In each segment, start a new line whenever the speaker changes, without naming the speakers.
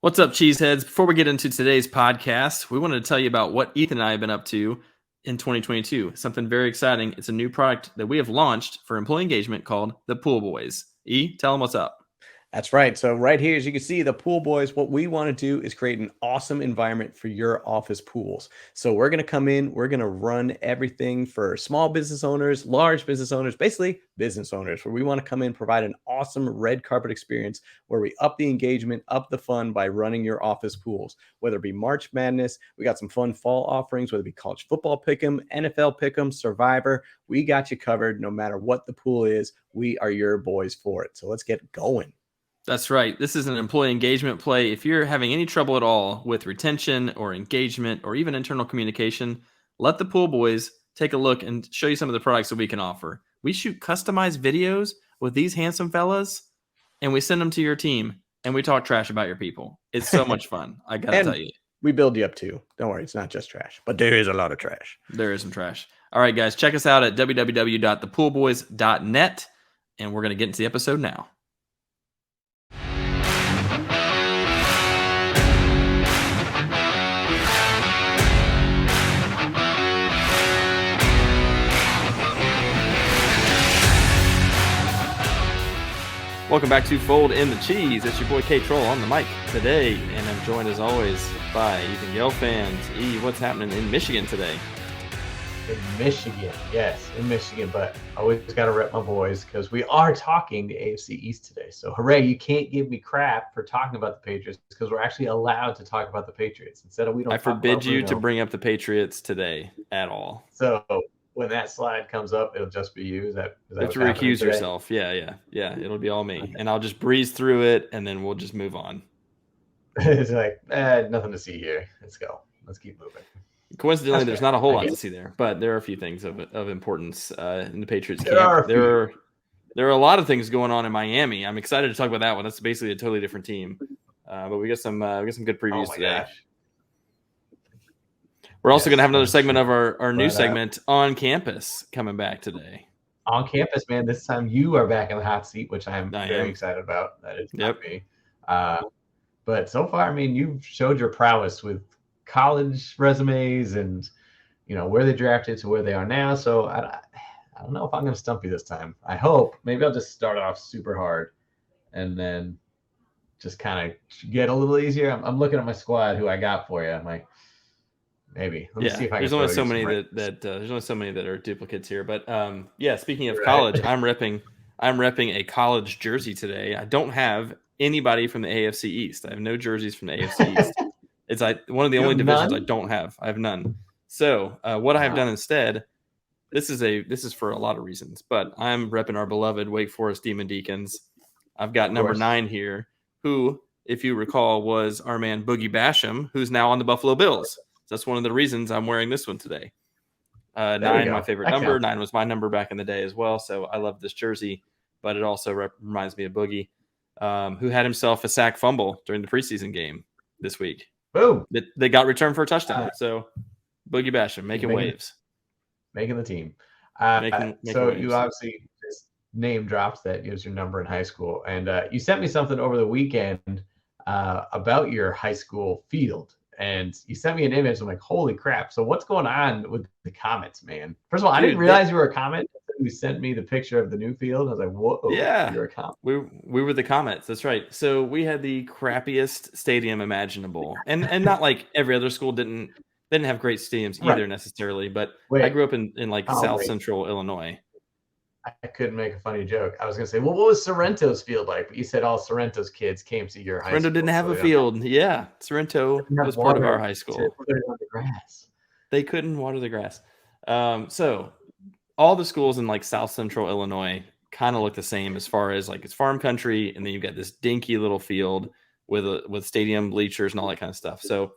What's up, cheeseheads? Before we get into today's podcast, we wanted to tell you about what Ethan and I have been up to in 2022. Something very exciting. It's a new product that we have launched for employee engagement called the Pool Boys. Tell them what's up.
That's right. So right here, as you can see, the Pool Boys, what we want to do is create an awesome environment for your office pools. So we're going to come in, we're going to run everything for small business owners, large business owners, basically business owners, where we want to come in, provide an awesome red carpet experience where we up the engagement, up the fun by running your office pools, whether it be March Madness. We got some fun fall offerings, whether it be college football pick'em, NFL pick'em, Survivor. We got you covered no matter what the pool is. We are your boys for it. So let's get going.
That's right. This is an employee engagement play. If you're having any trouble at all with retention or engagement or even internal communication, let the Pool Boys take a look and show you some of the products that we can offer. We shoot customized videos with these handsome fellas, and we send them to your team, and we talk trash about your people. It's so much fun. I got to tell you.
We build you up too. Don't worry. It's not just trash, but there is a lot of trash.
There is some trash. All right, guys, check us out at www.thepoolboys.net, and we're going to get into the episode now. Welcome back to Fold in the Cheese. It's your boy K Trull on the mic today, and I'm joined as always by Ethan Gelfand. What's happening in Michigan today?
In Michigan, yes, in Michigan, but I always got to rep my boys because we are talking the AFC East today. So hooray, you can't give me crap for talking about the Patriots because we're actually allowed to talk about the Patriots instead of we don't.
I forbid you to bring up the Patriots today at all.
So when that slide comes up, it'll just be you. Is that
you have to recuse yourself. Yeah. It'll be all me, okay. And I'll just breeze through it, and then we'll just move on.
It's like nothing to see here. Let's go. Let's keep moving.
Coincidentally, there's not a whole lot to see there, but there are a few things of importance in the Patriots camp. There are a lot of things going on in Miami. I'm excited to talk about that one. That's basically a totally different team, but we got some good previews today.
Gosh.
We're also going to have another segment of our new segment on campus coming back today.
On campus, man. This time you are back in the hot seat, which I am very excited about. That is not me. But so far, I mean, you've showed your prowess with college resumes and, where they drafted to where they are now. So I don't know if I'm going to stump you this time. I hope. Maybe I'll just start off super hard and then just kind of get a little easier. I'm looking at my squad, who I got for you. I'm like, maybe. Let me see if I can.
There's only so many there's only so many that are duplicates here. But speaking of college, I'm repping a college jersey today. I don't have anybody from the AFC East. I have no jerseys from the AFC East. It's one of the only divisions I don't have. I have none. So what I have done instead, this is for a lot of reasons, but I'm repping our beloved Wake Forest Demon Deacons. I've got number 9 here, who, if you recall, was our man Boogie Basham, who's now on the Buffalo Bills. That's one of the reasons I'm wearing this one today. 9, my favorite number. 9 was my number back in the day as well. So I love this jersey, but it also reminds me of Boogie, who had himself a sack fumble during the preseason game this week.
Boom!
They got returned for a touchdown. So Boogie Basham making waves,
making the team.
Making
so
waves.
You obviously just name dropped that gives your number in high school, and you sent me something over the weekend about your high school field. And you sent me an image. I'm like, holy crap. So what's going on with the Comets, man? First of all, I didn't realize you were a Comet. You sent me the picture of the new field. I was like, whoa, you're a Comet.
We were the Comets. That's right. So we had the crappiest stadium imaginable. And not like every other school didn't have great stadiums either necessarily. But I grew up in South Central Illinois.
I couldn't make a funny joke. I was going to say, well, what was Sorrento's field like? But you said all Sorrento's kids came to your high school.
Sorrento didn't have a field. Yeah. Sorrento was part of our high school. They couldn't water the grass. So all the schools in South Central Illinois kind of look the same as far as it's farm country. And then you've got this dinky little field with stadium bleachers and all that kind of stuff. So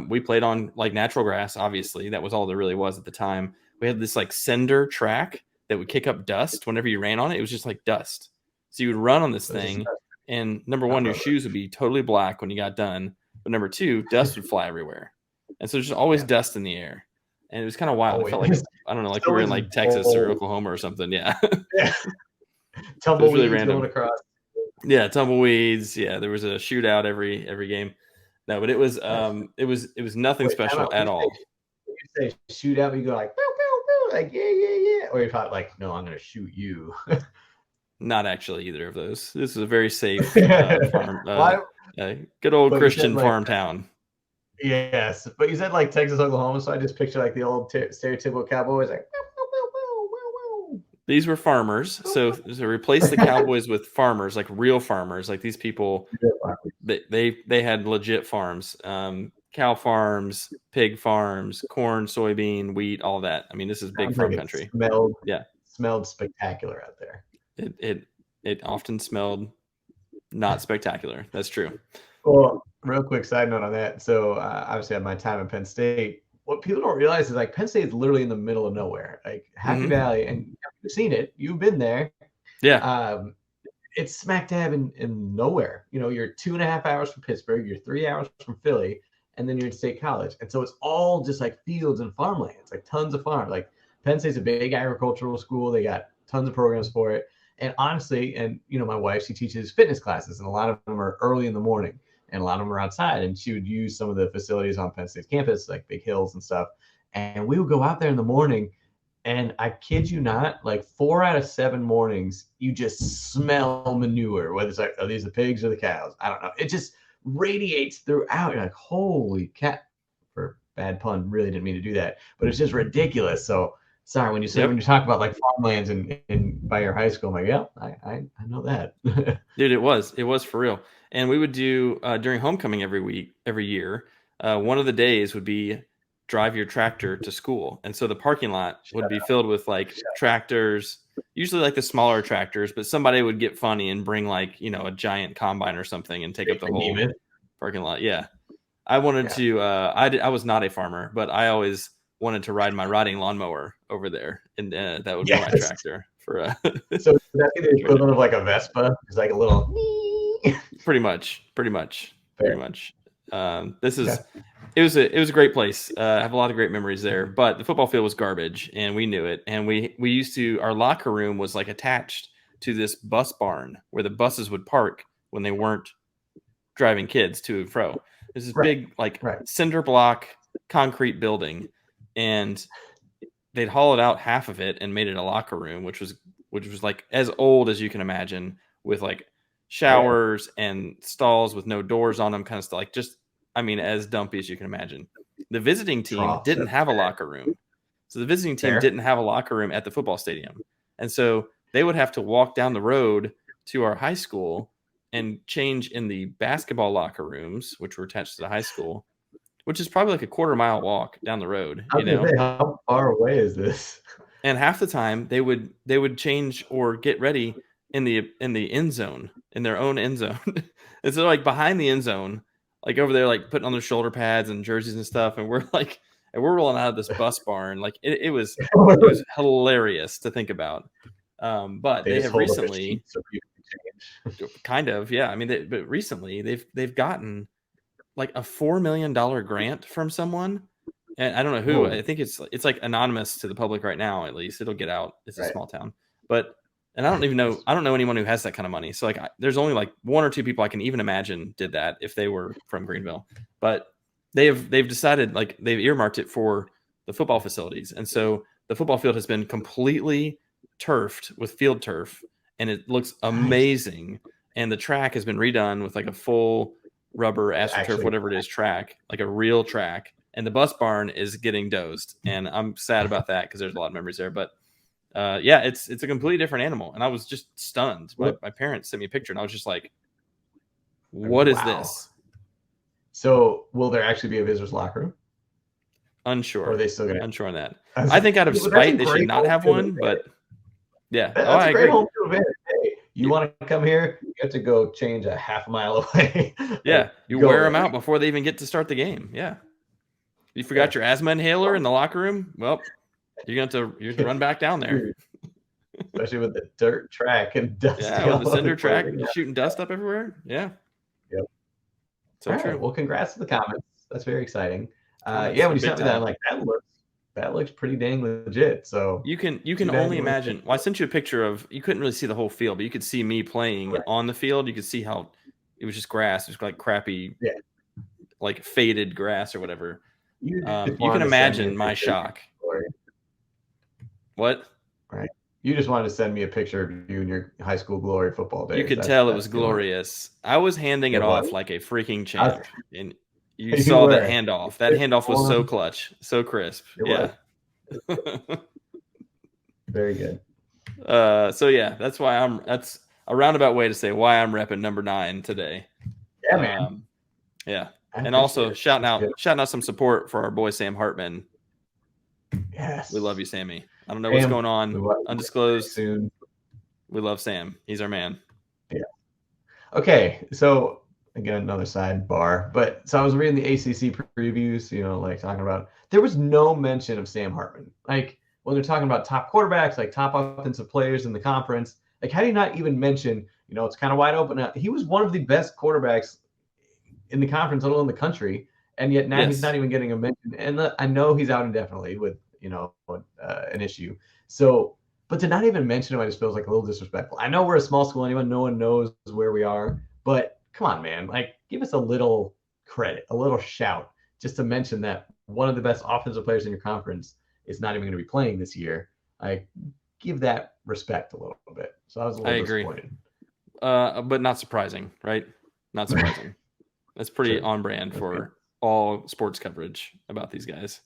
we played on natural grass, obviously. That was all there really was at the time. We had this cinder track that would kick up dust whenever you ran on it. It was just like dust. So you would run on this thing, and number one, your shoes would be totally black when you got done. But number two, dust would fly everywhere. And so there's just always dust in the air. And it was kind of wild. It felt like, I don't know, like we were in Texas or Oklahoma or something. Yeah.
Tumbleweeds really random. Going across.
Yeah, tumbleweeds. Yeah, there was a shootout every game. No, but it was nothing special at all.
When you say shootout, you go like, pew, pew, pew, like yeah, or you thought like, no, I'm gonna shoot you.
Not actually either of those. This is a very safe farm, good old Christian farm town.
Yes, but you said like Texas, Oklahoma, so I just picture like the old stereotypical Cowboys, like.
These were farmers, so replace the Cowboys with farmers, like real farmers, like these people. They had legit farms, cow farms, pig farms, corn, soybean, wheat, all that. I mean, this is big farm country.
Smelled spectacular out there.
It often smelled not spectacular. That's true.
Well, real quick side note on that. So obviously, at my time in Penn State, what people don't realize is like Penn State is literally in the middle of nowhere, like Happy Valley, and you've seen it. You've been there.
Yeah.
It's smack dab in nowhere. You know, you're 2.5 hours from Pittsburgh, you're 3 hours from Philly, and then you're in State College. And so it's all just like fields and farmland. It's like tons of farm. Like Penn State's a big agricultural school. They got tons of programs for it. And honestly, and you know, my wife, she teaches fitness classes, and a lot of them are early in the morning. And a lot of them are outside, and she would use some of the facilities on Penn State's campus, like big hills and stuff. And we would go out there in the morning, and I kid you not, like 4 out of 7 mornings, you just smell manure, whether it's like, are these the pigs or the cows? I don't know. It just radiates throughout. You're like, holy cat, for bad pun, really didn't mean to do that, but it's just ridiculous. So sorry, when you say when you talk about like farmlands and by your high school, I'm like, yeah, I know that.
Dude, it was for real. And we would do during homecoming every year. One of the days would be drive your tractor to school, and so the parking lot would be filled with like tractors, usually like the smaller tractors. But somebody would get funny and bring like a giant combine or something and take up the whole parking lot. Yeah, I wanted to. I was not a farmer, but I always wanted to ride my riding lawnmower over there, and that would be my tractor for.
So that's the equivalent of like a Vespa. It's like a little.
Pretty much. This is it was a great place. I have a lot of great memories there, but the football field was garbage, and we knew it. And we used to, our locker room was like attached to this bus barn where the buses would park when they weren't driving kids to and fro. This is big cinder block concrete building, and they'd hollowed out half of it and made it a locker room, which was like as old as you can imagine, with like showers and stalls with no doors on them, kind of stuff. Like just, I mean, as dumpy as you can imagine. The visiting team didn't have a locker room. So the visiting team didn't have a locker room at the football stadium. And so they would have to walk down the road to our high school and change in the basketball locker rooms, which were attached to the high school, which is probably like a 1/4-mile walk down the road.
How far away is this?
And half the time they would change or get ready in the end zone, in their own end zone. And so like behind the end zone, like over there, like putting on their shoulder pads and jerseys and stuff. And we're rolling out of this bus barn. Like it was hilarious to think about. But they have recently kind of, yeah. I mean, but recently they've gotten like a $4 million grant from someone. And I don't know who. I think it's like anonymous to the public right now, at least. It'll get out. It's a small town. And I don't even know. I don't know anyone who has that kind of money. So like, there's only like 1 or 2 people I can even imagine did that if they were from Greenville. But they've decided, like, they've earmarked it for the football facilities, and so the football field has been completely turfed with field turf, and it looks amazing. And the track has been redone with like a full rubber AstroTurf, whatever it is, track, like a real track. And the bus barn is getting dozed, and I'm sad about that because there's a lot of memories there. But it's a completely different animal, and I was just stunned. My parents sent me a picture, and I was just like, "What is this?"
So, will there actually be a visitor's locker room?
Unsure.
Or are they still going to?
Unsure on that. I think out of spite, they should not have one. But yeah,
that's a great home field event. Hey, you want to come here? You have to go change a half mile away.
Yeah, you wear them out before they even get to start the game. Yeah, you forgot your asthma inhaler in the locker room. Well, you're going to run back down there.
Especially with the dirt track and dust.
Yeah, with the cinder track shooting dust up everywhere. Yeah.
Yep.
So true.
Well, congrats to the Comets. That's very exciting. When you sent me that, I'm like, that looks that looks pretty dang legit. So
you can only imagine. Well, I sent you a picture of, you couldn't really see the whole field, but you could see me playing on the field. You could see how it was just grass. It was like crappy, like faded grass or whatever. You can imagine my shock. What?
Right. You just wanted to send me a picture of you in your high school glory football days.
You could tell it was glorious. I was handing it off like a freaking champ. And you saw that handoff. That handoff was so clutch, so crisp. Yeah.
Very good.
So yeah, that's why that's a roundabout way to say why I'm repping number 9 today.
Yeah, man.
Yeah. And also shouting out some support for our boy Sam Hartman.
Yes.
We love you, Sammy. I don't know what's going on. Undisclosed. Soon. We love Sam. He's our man.
Yeah. Okay. So again, another sidebar. But so I was reading the ACC previews, like talking about, there was no mention of Sam Hartman. Like when they're talking about top quarterbacks, like top offensive players in the conference, like how do you not even mention, it's kind of wide open. He was one of the best quarterbacks in the conference, let alone the country. And yet now he's not even getting a mention. And I know he's out indefinitely with, an issue. So, but to not even mention him, I just feels like a little disrespectful. I know we're a small school anyway. No one knows where we are, but come on, man, like give us a little credit, a little shout, just to mention that one of the best offensive players in your conference is not even going to be playing this year. I give that respect a little bit. So I was a little disappointed.
But not surprising, right? Not surprising. That's pretty on brand for all sports coverage about these guys.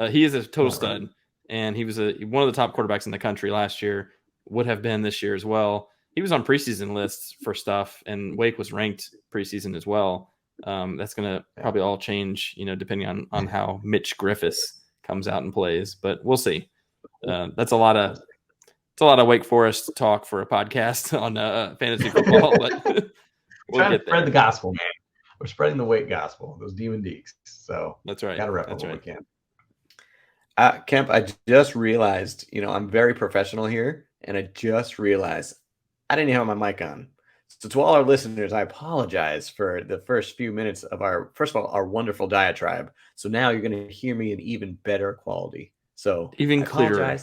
He is a total stud, and he was one of the top quarterbacks in the country last year, would have been this year as well. He was on preseason lists for stuff, and Wake was ranked preseason as well. That's going to probably all change, depending on how Mitch Griffiths comes out and plays, but we'll see. That's a lot of Wake Forest talk for a podcast on fantasy football, but
we'll trying to spread the gospel, man. We're spreading the Wake gospel, those Demon Deeks. So
that's right.
Got to rep them when we can.
Kemp, I just realized, I'm very professional here, and I just realized I didn't even have my mic on. So to all our listeners, I apologize for the first few minutes of our wonderful diatribe. So now you're going to hear me in even better quality. So
even clearer.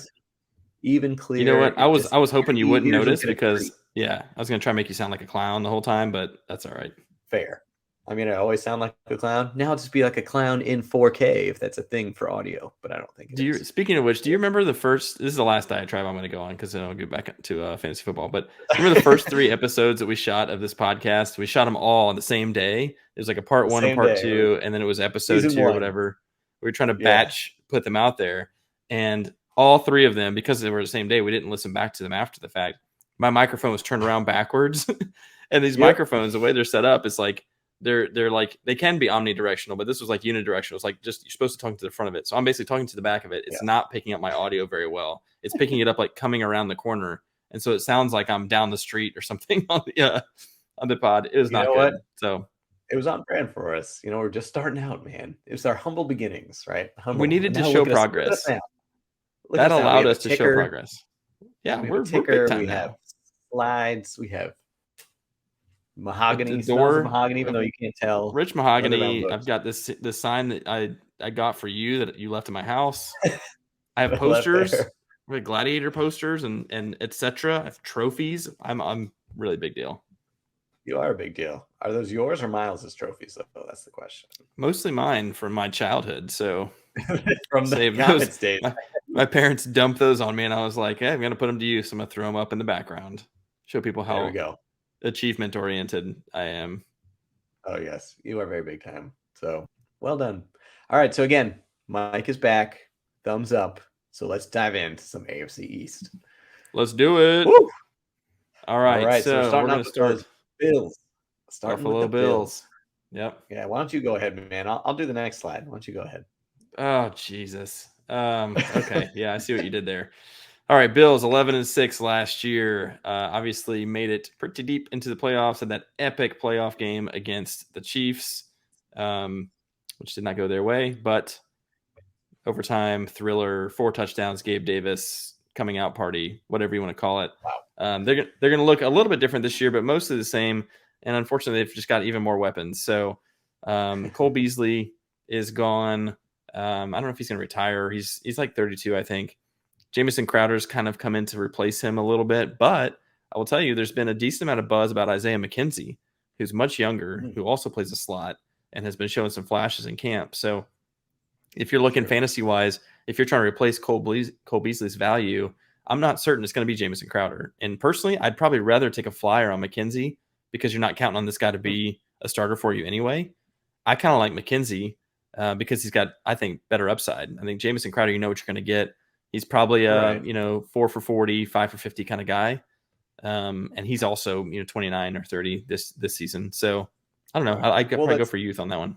Even clearer.
You know what? I was hoping you wouldn't notice because I was going to try and make you sound like a clown the whole time, but that's all right.
Fair. I mean, I always sound like a clown. Now I'll just be like a clown in 4K if that's a thing for audio, but I don't think it is.
Speaking of which, do you remember this is the last diatribe I'm going to go on because then I'll get back to fantasy football. But remember the first 3 episodes that we shot of this podcast? We shot them all on the same day. It was like a part 1 and part 2, and then it was episode 2 or whatever. We were trying to batch put them out there, and all 3 of them, because they were the same day, we didn't listen back to them after the fact. My microphone was turned around backwards, and these microphones, the way they're set up, it's like they're like, they can be omnidirectional, but this was like unidirectional. It's like just you're supposed to talk to the front of it. So I'm basically talking to the back of it. It's not picking up my audio very well. It's picking it up like coming around the corner, and so it sounds like I'm down the street or something on the pod. It was not good. What? So
it was on brand for us. We're just starting out, man. It was our humble beginnings, right?
We needed to show progress. That allowed us to show progress. Yeah, we're big time
we
now.
Have slides. We have mahogany, smells of mahogany, even though you can't tell.
Rich mahogany. I've got this sign that I got for you that you left in my house. I have posters, gladiator posters, and etc. I have trophies. I'm really big deal.
You are a big deal. Are those yours or Miles's trophies, though? That's the question.
Mostly mine from my childhood. So
from the Comets days.
My parents dumped those on me, and I was like, hey, I'm going to put them to use. I'm going to throw them up in the background. Show people how achievement oriented I am.
Oh, yes. You are very big time. So well done. All right. So again, Mike is back. Thumbs up. So let's dive into some AFC East.
Let's do it. Woo! All right. So we're going to start
Bills.
Buffalo Bills. Yep.
Yeah. Why don't you go ahead, man? I'll do the next slide. Why don't you go ahead?
Oh, Jesus. Okay. Yeah, I see what you did there. All right. Bills 11-6 last year. Obviously made it pretty deep into the playoffs, and that epic playoff game against the Chiefs, which did not go their way, but overtime thriller, 4 touchdowns, Gabe Davis coming out party, whatever you want to call it.
Wow.
They're going to look a little bit different this year, but mostly the same. And unfortunately, they've just got even more weapons. So Cole Beasley is gone. I don't know if he's going to retire. He's like 32, I think. Jamison Crowder's kind of come in to replace him a little bit, but I will tell you, there's been a decent amount of buzz about Isaiah McKenzie, who's much younger, who also plays a slot and has been showing some flashes in camp. So if you're looking fantasy-wise, if you're trying to replace Cole Beasley's value, I'm not certain it's going to be Jamison Crowder. And personally, I'd probably rather take a flyer on McKenzie because you're not counting on this guy to be a starter for you anyway. I kind of like McKenzie because he's got, I think, better upside. I think Jamison Crowder, you know what you're going to get. He's probably a 4 for 40, 5 for 50 kind of guy. And he's also 29 or 30 this season. So I don't know. I'd probably go for youth on that one.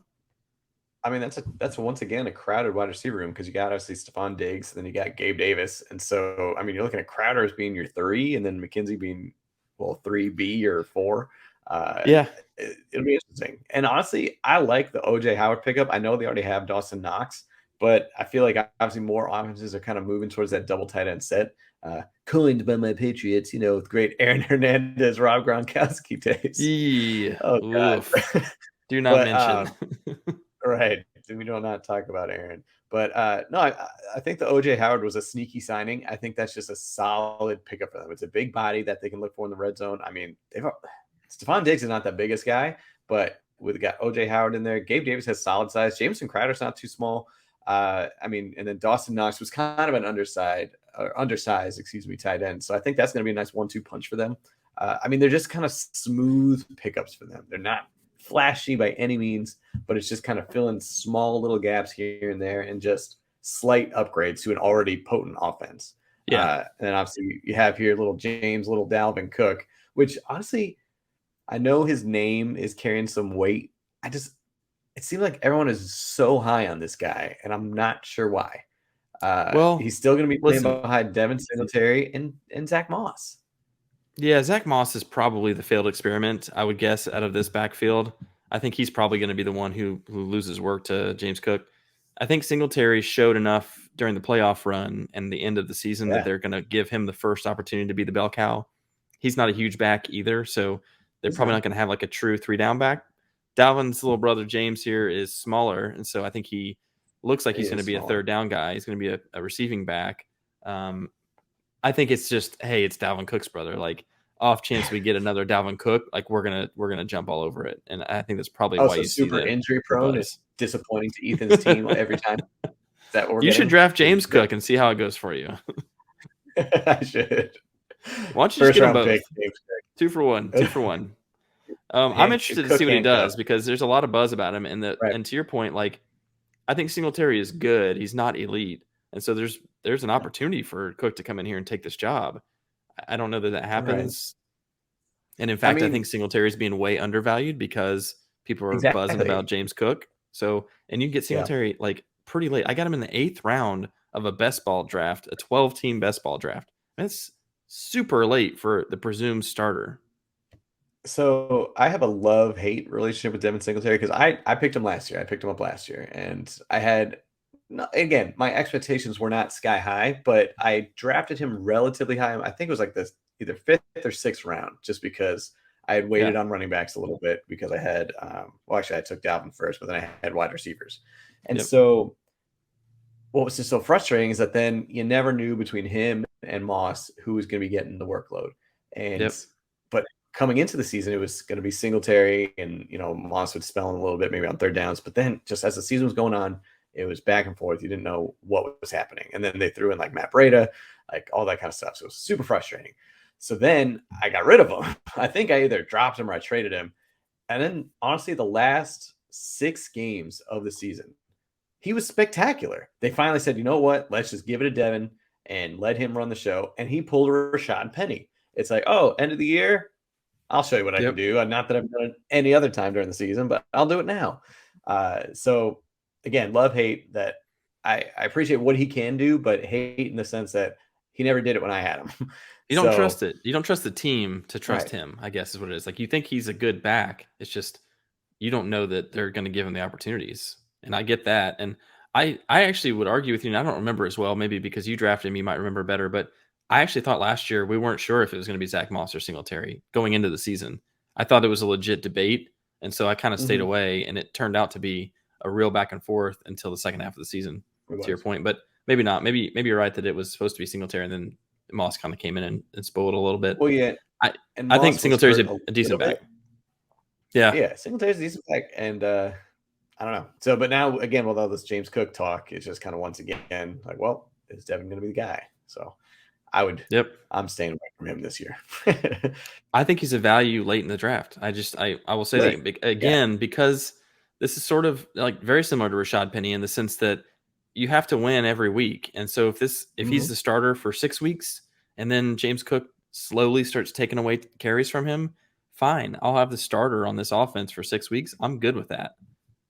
I mean, that's once again a crowded wide receiver room because you got obviously Stephon Diggs, and then you got Gabe Davis, and so I mean you're looking at Crowder as being your 3, and then McKenzie being 3B or 4. It'll be interesting. And honestly, I like the OJ Howard pickup. I know they already have Dawson Knox, but I feel like obviously more offenses are kind of moving towards that double tight end set. Coined by my Patriots, with great Aaron Hernandez, Rob Gronkowski days.
Yeah.
Oh God.
Do not mention.
Right. We do not talk about Aaron. But no, I think the OJ Howard was a sneaky signing. I think that's just a solid pickup for them. It's a big body that they can look for in the red zone. I mean, Stephon Diggs is not the biggest guy, but we've got OJ Howard in there. Gabe Davis has solid size. Jamison Crowder's not too small. And then Dawson Knox was kind of an undersized, tight end. So I think that's going to be a nice 1-2 punch for them. They're just kind of smooth pickups for them. They're not flashy by any means, but it's just kind of filling small little gaps here and there and just slight upgrades to an already potent offense. And then obviously you have here little Dalvin Cook, which honestly, I know his name is carrying some weight. It seems like everyone is so high on this guy, and I'm not sure why. He's still going to be playing behind Devin Singletary and Zach Moss.
Yeah, Zach Moss is probably the failed experiment, I would guess, out of this backfield. I think he's probably going to be the one who loses work to James Cook. I think Singletary showed enough during the playoff run and the end of the season that they're going to give him the first opportunity to be the bell cow. He's not a huge back either, so they're probably not going to have like a true 3-down back. Dalvin's little brother James here is smaller, and so I think he looks like he's going to be a 3rd-down guy. He's going to be a receiving back. I think it's just, hey, it's Dalvin Cook's brother. Like, off chance we get another Dalvin Cook, like we're gonna jump all over it. And I think that's probably why you
super
see
injury prone is disappointing to Ethan's team every time. Is that what
you should draft James Cook and see how it goes for you.
I should.
Why don't you just get them both? 2 for 1. 2 for 1. I'm interested to see what he does because there's a lot of buzz about him. And to your point, like I think Singletary is good. He's not elite. And so there's an opportunity for Cook to come in here and take this job. I don't know that happens. Right. And in fact, I think Singletary is being way undervalued because people are buzzing about James Cook. So, and you get Singletary like pretty late. I got him in the 8th round of a best ball draft, a 12-team best ball draft. That's super late for the presumed starter.
So I have a love-hate relationship with Devin Singletary because I picked him last year. I picked him up last year, and I had. Again, my expectations were not sky high, but I drafted him relatively high. I think it was like this either 5th or 6th round, just because I had waited on running backs a little bit because I had, I took Dalvin first, but then I had wide receivers. And so what was just so frustrating is that then you never knew between him and Moss who was going to be getting the workload. And, but coming into the season, it was going to be Singletary and, Moss would spell him a little bit, maybe on 3rd downs. But then just as the season was going on, it was back and forth. You didn't know what was happening. And then they threw in like Matt Breida, like all that kind of stuff. So it was super frustrating. So then I got rid of him. I think I either dropped him or I traded him. And then honestly, the last 6 games of the season, he was spectacular. They finally said, you know what? Let's just give it to Devin and let him run the show. And he pulled a Rashad Penny. It's like, oh, end of the year, I'll show you what I can do. Not that I've done it any other time during the season, but I'll do it now. So again, love-hate that I appreciate what he can do, but hate in the sense that he never did it when I had him.
You don't trust it. You don't trust the team to trust him, I guess is what it is. Like you think he's a good back. It's just you don't know that they're going to give him the opportunities. And I get that. And I actually would argue with you, and I don't remember as well, maybe because you drafted him, you might remember better, but I actually thought last year we weren't sure if it was going to be Zach Moss or Singletary going into the season. I thought it was a legit debate, and so I kind of stayed away, and it turned out to be a real back and forth until the second half of the season. To your point, but maybe not. Maybe you're right that it was supposed to be Singletary, and then Moss kind of came in and spoiled a little bit.
Well, yeah,
I think Singletary's a decent back.
Yeah, Singletary's a decent back, and I don't know. So, but now again, with all this James Cook talk, it's just kind of once again like, well, is Devin going to be the guy? So, I'm staying away from him this year.
I think he's a value late in the draft. I will say that again because this is sort of like very similar to Rashad Penny in the sense that you have to win every week. And so if he's the starter for 6 weeks and then James Cook slowly starts taking away carries from him, fine. I'll have the starter on this offense for 6 weeks. I'm good with that.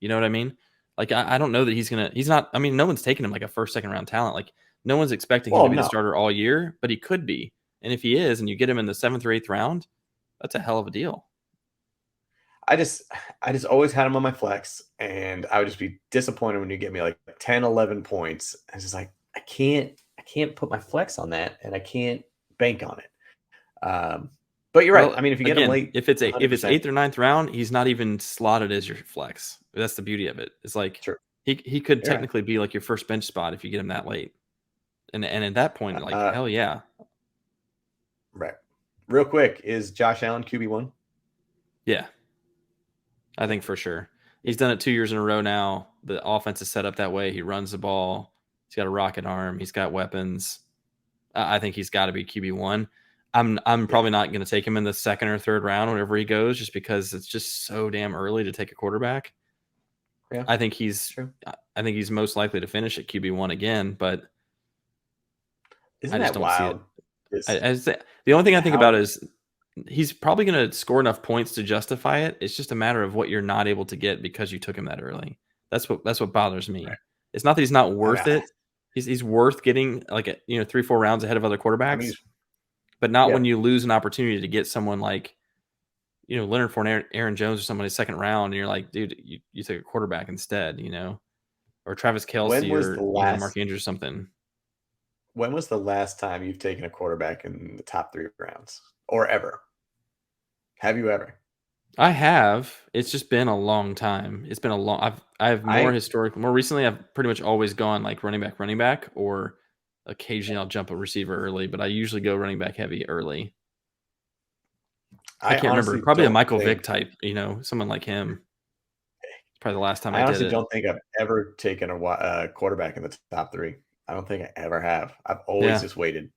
You know what I mean? Like, I don't know that he's not, I mean, no one's taking him like a first, second round talent. Like no one's expecting him to be the starter all year, but he could be. And if he is, and you get him in the 7th or 8th round, that's a hell of a deal.
I just always had him on my flex, and I would just be disappointed when you get me like 10, 11 points. I was just like, I can't put my flex on that, and I can't bank on it. But you're right. I mean, if you get him late,
if it's 8th or 9th round, he's not even slotted as your flex. That's the beauty of it. It's like he could technically be like your first bench spot if you get him that late, and at that point, like hell yeah.
Right. Real quick, is Josh Allen QB1?
Yeah. I think for sure. He's done it 2 years in a row now. The offense is set up that way. He runs the ball. He's got a rocket arm. He's got weapons. I think he's got to be QB1. I'm probably not going to take him in the 2nd or 3rd round whenever he goes, just because it's just so damn early to take a quarterback.
Yeah,
I think he's most likely to finish at QB1 again, but
I just don't see
it. The only thing I think about is he's probably going to score enough points to justify it. It's just a matter of what you're not able to get because you took him that early. That's what bothers me. Right. It's not that he's not worth it. He's worth getting like 3-4 rounds ahead of other quarterbacks, but not when you lose an opportunity to get someone like Leonard Fournette, Aaron Jones, or someone in the 2nd round, and you're like, dude, you took a quarterback instead, or Travis Kelce or Mark Andrews or something.
When was the last time you've taken a quarterback in the top 3 rounds or ever? Have you ever?
I have. It's just been a long time. It's been a long. More recently. I've pretty much always gone like running back, or occasionally I'll jump a receiver early, but I usually go running back heavy early. I can't remember. Probably a Michael Vick type, someone like him. It's probably the last time I did it.
I honestly don't think I've ever taken a quarterback in the top 3. I don't think I ever have. I've always just waited.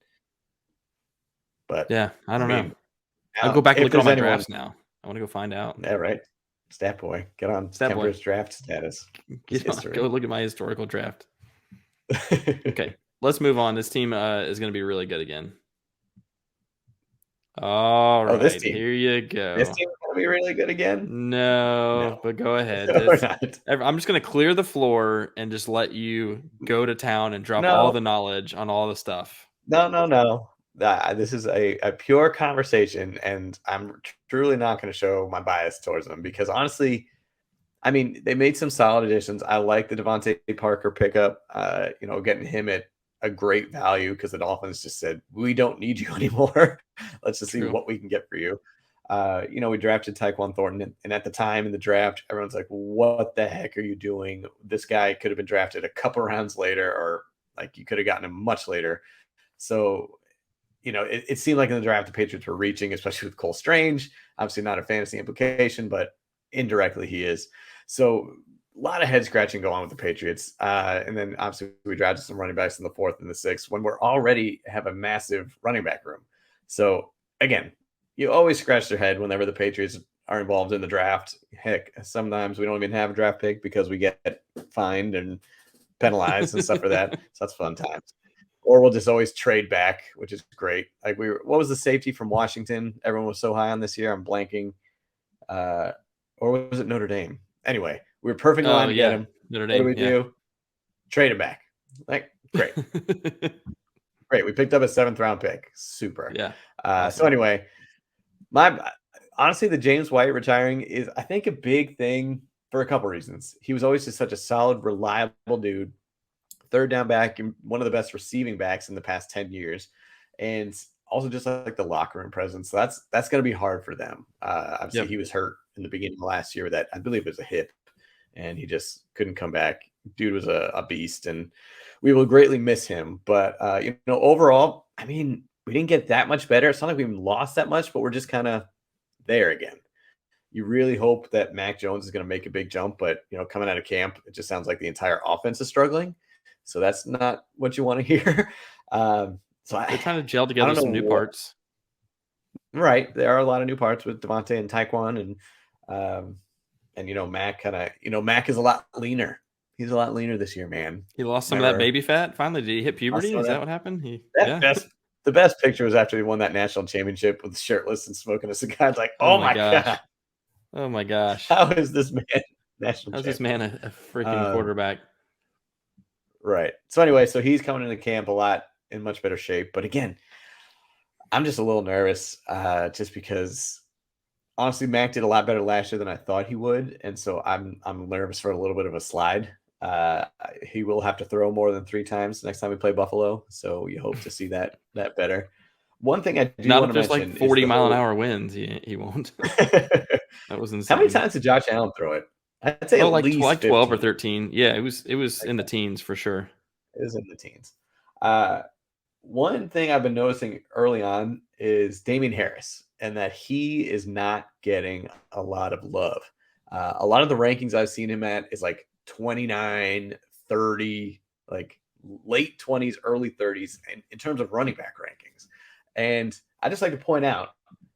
But
yeah, I don't know. I'll go back and look at all my drafts now. I want to go find out.
Yeah, right. Stat boy, get on Kemper's draft status.
Go look at my historical draft. Okay, let's move on. This team is going to be really good again. All right,
this team.
Here you go.
This team is going to be really good again?
No, but go ahead. I'm just going to clear the floor and just let you go to town and drop all the knowledge on all the stuff.
No. This is a pure conversation, and I'm truly not going to show my bias towards them because honestly, I mean, they made some solid additions. I like the Devontae Parker pickup, getting him at a great value because the Dolphins just said, we don't need you anymore. Let's just see what we can get for you. We drafted Tyquan Thornton, and at the time in the draft, everyone's like, what the heck are you doing? This guy could have been drafted a couple rounds later, or like you could have gotten him much later. So, it seemed like in the draft, the Patriots were reaching, especially with Cole Strange. Obviously not a fantasy implication, but indirectly he is. So a lot of head scratching going on with the Patriots. And then obviously we drafted some running backs in the 4th and the 6th when we're already have a massive running back room. So again, you always scratch their head whenever the Patriots are involved in the draft. Heck, sometimes we don't even have a draft pick because we get fined and penalized and stuff for that. So that's fun times. Or we'll just always trade back, which is great. Like what was the safety from Washington? Everyone was so high on this year. I'm blanking. Or was it Notre Dame? Anyway, we were perfect line to get him.
Notre Dame,
what do we do? Trade him back. Like, great. Great. We picked up a 7th round pick. Super.
Yeah.
So anyway, honestly, the James White retiring is, I think, a big thing for a couple reasons. He was always just such a solid, reliable dude. 3rd down back and one of the best receiving backs in the past 10 years. And also just like the locker room presence. So that's going to be hard for them. Obviously he was hurt in the beginning of last year that I believe it was a hip. and he just couldn't come back. Dude was a beast, and we will greatly miss him. But overall, I mean, we didn't get that much better. It's not like we lost that much, but we're just kind of there again. You really hope that Mac Jones is going to make a big jump, but coming out of camp, it just sounds like the entire offense is struggling. So that's not what you want to hear. So
they're trying to gel together some new parts.
Right, there are a lot of new parts with Devontae and Tyquan, and Mac Mac is a lot leaner. He's a lot leaner this year, man.
He lost some of that baby fat. Finally, did he hit puberty? Is that what happened?
The best picture was after he won that national championship with shirtless and smoking a cigar. It's like, oh my god.
Oh my gosh!
How is this man national?
How's this man a freaking quarterback?
Right. So anyway, so he's coming into camp a lot in much better shape. But again, I'm just a little nervous, just because honestly, Mac did a lot better last year than I thought he would, and so I'm nervous for a little bit of a slide. He will have to throw more than 3 times next time we play Buffalo, so you hope to see that better. One thing I do want to mention,
like 40-mile-an-hour winds, he won't. That was insane.
How many times did Josh Allen throw it? I'd say
at least like 12 or 13. Yeah, it was in the teens for sure.
It was in the teens. One thing I've been noticing early on is Damien Harris, and that he is not getting a lot of love. A lot of the rankings I've seen him at is like 29, 30, like late 20s, early 30s in terms of running back rankings. And I just like to point out,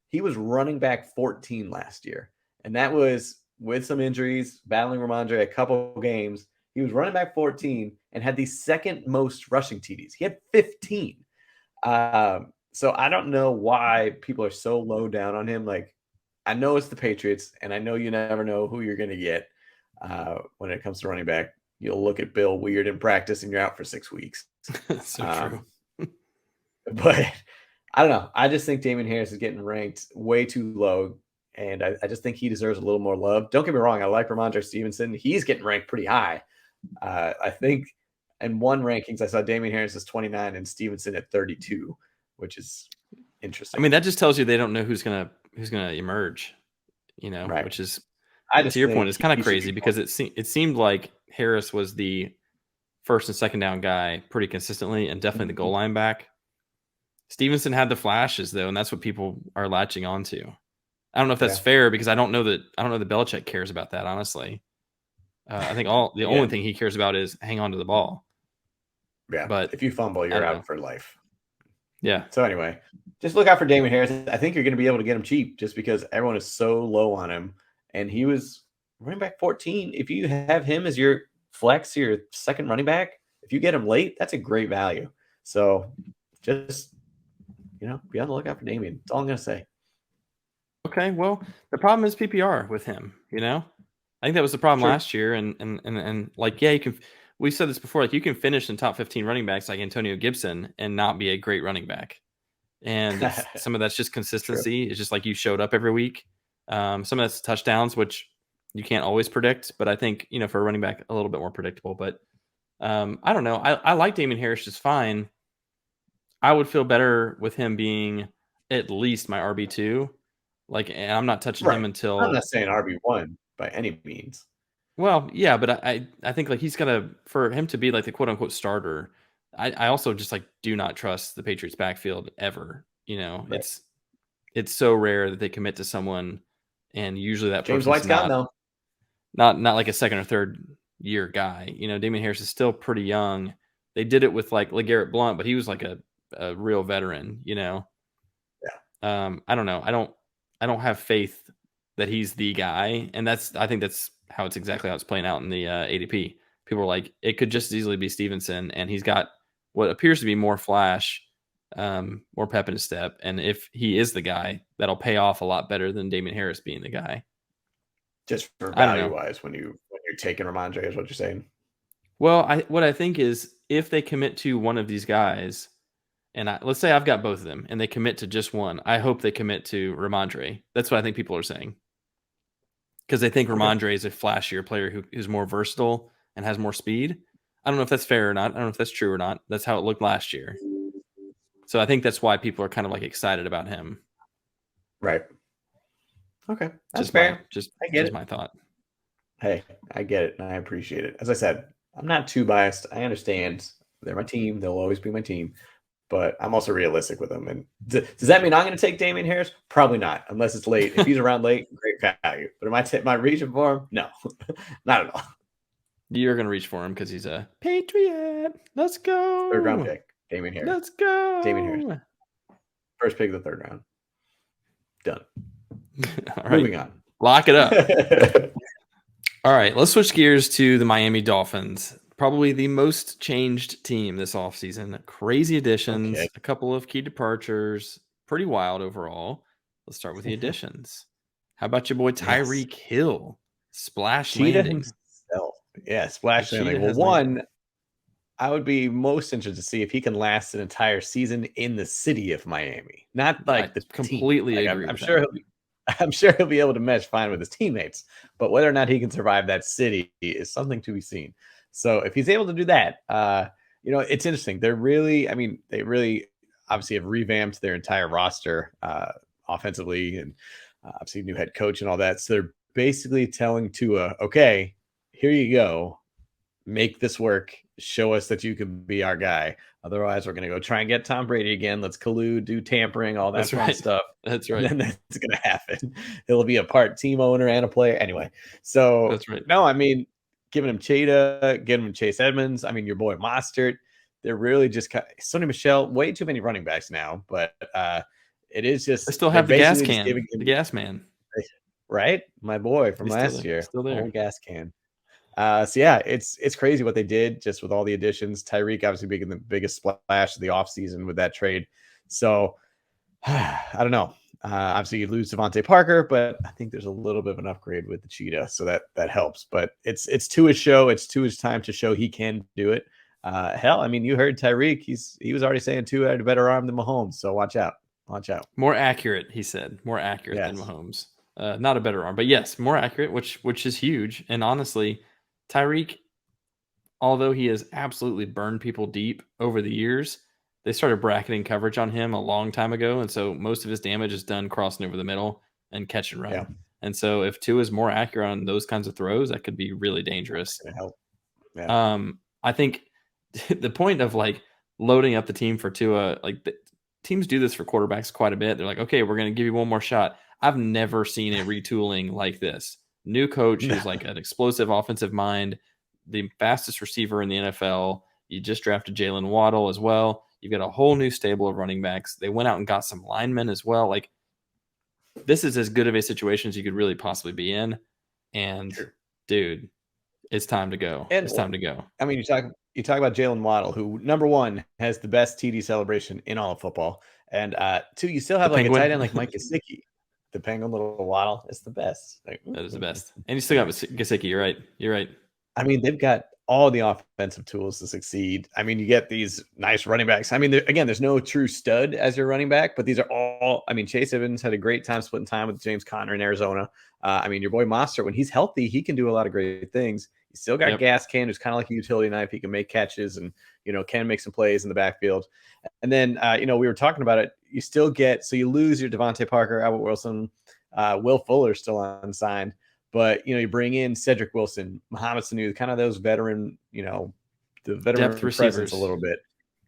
he was running back 14 last year. And that was with some injuries, battling Ramondre a couple games. He was running back 14 and had the second most rushing TDs. He had 15. So I don't know why people are so low down on him. Like, I know it's the Patriots, and I know you never know who you're going to get when it comes to running back. You'll look at Bill weird in practice, and you're out for 6 weeks.
So true.
But I don't know. I just think Damien Harris is getting ranked way too low, and I just think he deserves a little more love. Don't get me wrong. I like Ramondre Stevenson. He's getting ranked pretty high. I think in one rankings, I saw Damien Harris is 29 and Stevenson at 32, which is interesting.
I mean, that just tells you they don't know who's gonna emerge,
right.
Which is, to your point, it's kind of crazy because it seemed like Harris was the first and second down guy pretty consistently, and definitely the goal line back. Stevenson had the flashes though, and that's what people are latching onto. I don't know if that's fair, because I don't know that Belichick cares about that, honestly. I think the only thing he cares about is hang on to the ball.
Yeah, but if you fumble, you're out for life.
Yeah.
So anyway, just look out for Damien Harris. I think you're going to be able to get him cheap just because everyone is so low on him. And he was running back 14. If you have him as your flex, your second running back, if you get him late, that's a great value. So just, be on the lookout for Damien. That's all I'm going to say.
Okay. Well, the problem is PPR with him, I think that was the problem last year. And like, you can, we've said this before, like you can finish in top 15 running backs like Antonio Gibson and not be a great running back. And some of that's just consistency. It's just like you showed up every week. Some of that's touchdowns, which you can't always predict, but I think, for a running back, a little bit more predictable. But I don't know. I like Damien Harris just fine. I would feel better with him being at least my RB2. And I'm not touching him until...
I'm not saying RB1 by any means.
Well, yeah, but I think he's for him to be like the quote unquote starter. I also just do not trust the Patriots backfield ever. Right. It's so rare that they commit to someone, and usually that
James White's gone though.
Not like a second or third year guy. Damien Harris is still pretty young. They did it with like LeGarrette Blount, but he was like a real veteran. Yeah. I don't know. I don't have faith that he's the guy, and I think that's how it's playing out in the ADP. People are like, it could just as easily be Stevenson, and he's got what appears to be more flash, more pep in his step, and if he is the guy, that'll pay off a lot better than Damien Harris being the guy.
Just for value wise, when you're taking Ramondre, is what you're saying.
Well, what I think is if they commit to one of these guys, and let's say I've got both of them, and they commit to just one, I hope they commit to Ramondre. That's what I think people are saying. Because they think Ramondre is a flashier player who's more versatile and has more speed. I don't know if that's fair or not. I don't know if that's true or not. That's how it looked last year. So I think that's why people are kind of excited about him.
Right. Okay. That's
just
fair.
Just
I get
it. My thought.
Hey, I get it and I appreciate it. As I said, I'm not too biased. I understand they're my team. They'll always be my team. But I'm also realistic with them. And does that mean I'm going to take Damian Harris? Probably not, unless it's late. If he's around late, great value. But am I reaching for him? No, not at all.
You're going to reach for him because he's a Patriot. Let's go.
3rd round pick, Damian Harris.
Let's go.
Damian Harris. First pick of the 3rd round. Done.
All right.
Moving on.
Lock it up. All right. Let's switch gears to the Miami Dolphins. Probably the most changed team this offseason. Crazy additions, a couple of key departures. Pretty wild overall. Let's start with the additions. How about your boy Tyreek Hill? Splash landing.
Himself. Yeah, splash landing. Well, one, I would be most interested to see if he can last an entire season in the city of Miami. Not like the
completely
team.
agree.
I'm sure he'll be able to mesh fine with his teammates, but whether or not he can survive that city is something to be seen. So if he's able to do that, it's interesting. They really obviously have revamped their entire roster offensively, and obviously new head coach and all that. So they're basically telling Tua, okay, here you go, make this work. Show us that you can be our guy. Otherwise, we're going to go try and get Tom Brady again. Let's collude, do tampering, all that fun stuff.
That's right.
And then that's going to happen. He'll be a part team owner and a player. Anyway, so
that's right.
No, I mean, giving him Cheetah, giving him Chase Edmonds. I mean, your boy Mostert. They're really just Sonny Michel. Way too many running backs now, but it is just.
I still have the gas can, the gas man.
Right, my boy from last year.
Still there.
Old gas can. So yeah, it's crazy what they did just with all the additions. Tyreek obviously being the biggest splash of the offseason with that trade. So I don't know. Obviously you lose Devontae Parker, but I think there's a little bit of an upgrade with the Cheetah, so that helps. But it's Tua's show. It's Tua's time to show he can do it. Hell, I mean, you heard Tyreek. He was already saying Tua had a better arm than Mahomes. So watch out.
More accurate, he said. More accurate than Mahomes. Not a better arm, but yes, more accurate, which is huge. And honestly, Tyreek, although he has absolutely burned people deep over the years, they started bracketing coverage on him a long time ago. And so most of his damage is done crossing over the middle and catch and run. Yeah. And so if Tua is more accurate on those kinds of throws, that could be really dangerous.
That's gonna help. Yeah.
I think the point of like loading up the team for Tua, like teams do this for quarterbacks quite a bit. They're like, okay, we're going to give you one more shot. I've never seen a retooling like this. New coach who's like an explosive offensive mind, the fastest receiver in the NFL. You just drafted Jalen Waddle as well. You've got a whole new stable of running backs. They went out and got some linemen as well. Like, this is as good of a situation as you could really possibly be in. And dude, it's time to go. It's time to go.
I mean, you talk about Jalen Waddle, who number one has the best TD celebration in all of football, and two, you still have like a tight end like Mike Gesicki. The Penguin little Waddle is the best.
That is the best. And you still got Gesicki. You're right.
I mean, they've got all the offensive tools to succeed. I mean, you get these nice running backs. I mean, again, there's no true stud as your running back, but these are all. I mean, Chase Evans had a great time splitting time with James Conner in Arizona. I mean, your boy Mostert, when he's healthy, he can do a lot of great things. You still got Gas Can, who's kind of like a utility knife. He can make catches and, can make some plays in the backfield. And then, we were talking about it. You still get, so you lose your Devontae Parker, Albert Wilson, Will Fuller still unsigned, but, you bring in Cedric Wilson, Mohamed Sanu, kind of those veteran, the veteran
depth
presence
receivers
a little bit.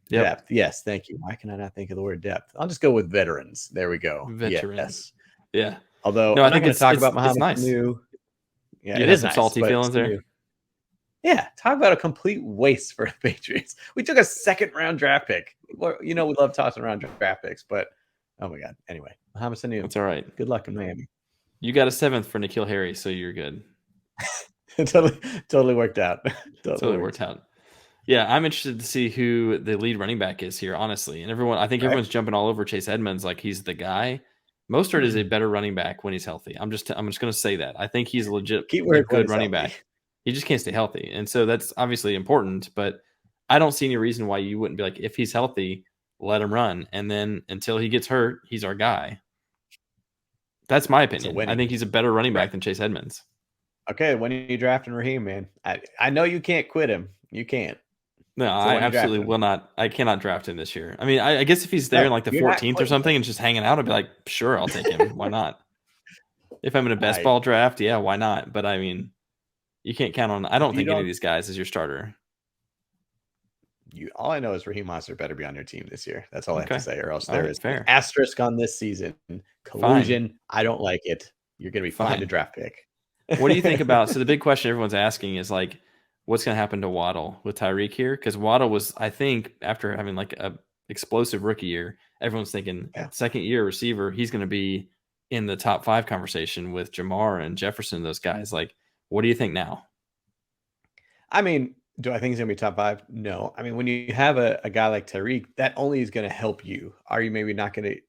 Yep.
Depth. Yes. Thank you. Why can I not think of the word depth? I'll just go with veterans. There we go.
Veterans.
Yes.
Yeah.
Although
no,
I think it's talk about Mohamed
nice.
Sanu. Yeah,
it is some nice, salty feelings there.
Yeah, talk about a complete waste for the Patriots. We took a 2nd round draft pick. We love tossing around draft picks, but oh my god. Anyway, Mohamed Sanu.
That's all right.
Good luck in Miami.
You got a 7th for N'Keal Harry, so you're good.
totally worked out.
Totally worked out. Yeah, I'm interested to see who the lead running back is here, honestly. And everyone's jumping all over Chase Edmonds like he's the guy. Mostert is a better running back when he's healthy. I'm just going to say that. I think he's a legit good running back. He just can't stay healthy. And so that's obviously important, but I don't see any reason why you wouldn't be like, if he's healthy, let him run. And then until he gets hurt, he's our guy. That's my opinion. I think he's a better running back than Chase Edmonds.
Okay, when are you drafting Raheem, man? I know you can't quit him. You can't.
No, I absolutely will not. I cannot draft him this year. I mean, I guess if he's there in like the 14th or something and just hanging out, I'd be like, sure, I'll take him. Why not? If I'm in a best ball draft, yeah, why not? But I mean, You can't count on. I don't think any of these guys is your starter.
All I know is Raheem Monster better be on your team this year. That's all I have to say, or else there is an asterisk on this season. Collusion. Fine. I don't like it. You're going to be fined a draft pick.
What do you think about? So the big question everyone's asking is like, what's going to happen to Waddle with Tyreek here? Because Waddle was, I think, after having like a explosive rookie year, everyone's thinking second year receiver, he's going to be in the top 5 conversation with Jamar and Jefferson, those guys. Like, what do you think now?
I mean, do I think he's going to be top 5? No. I mean, when you have a guy like Tyreek, that only is going to help you. Are you maybe not going to?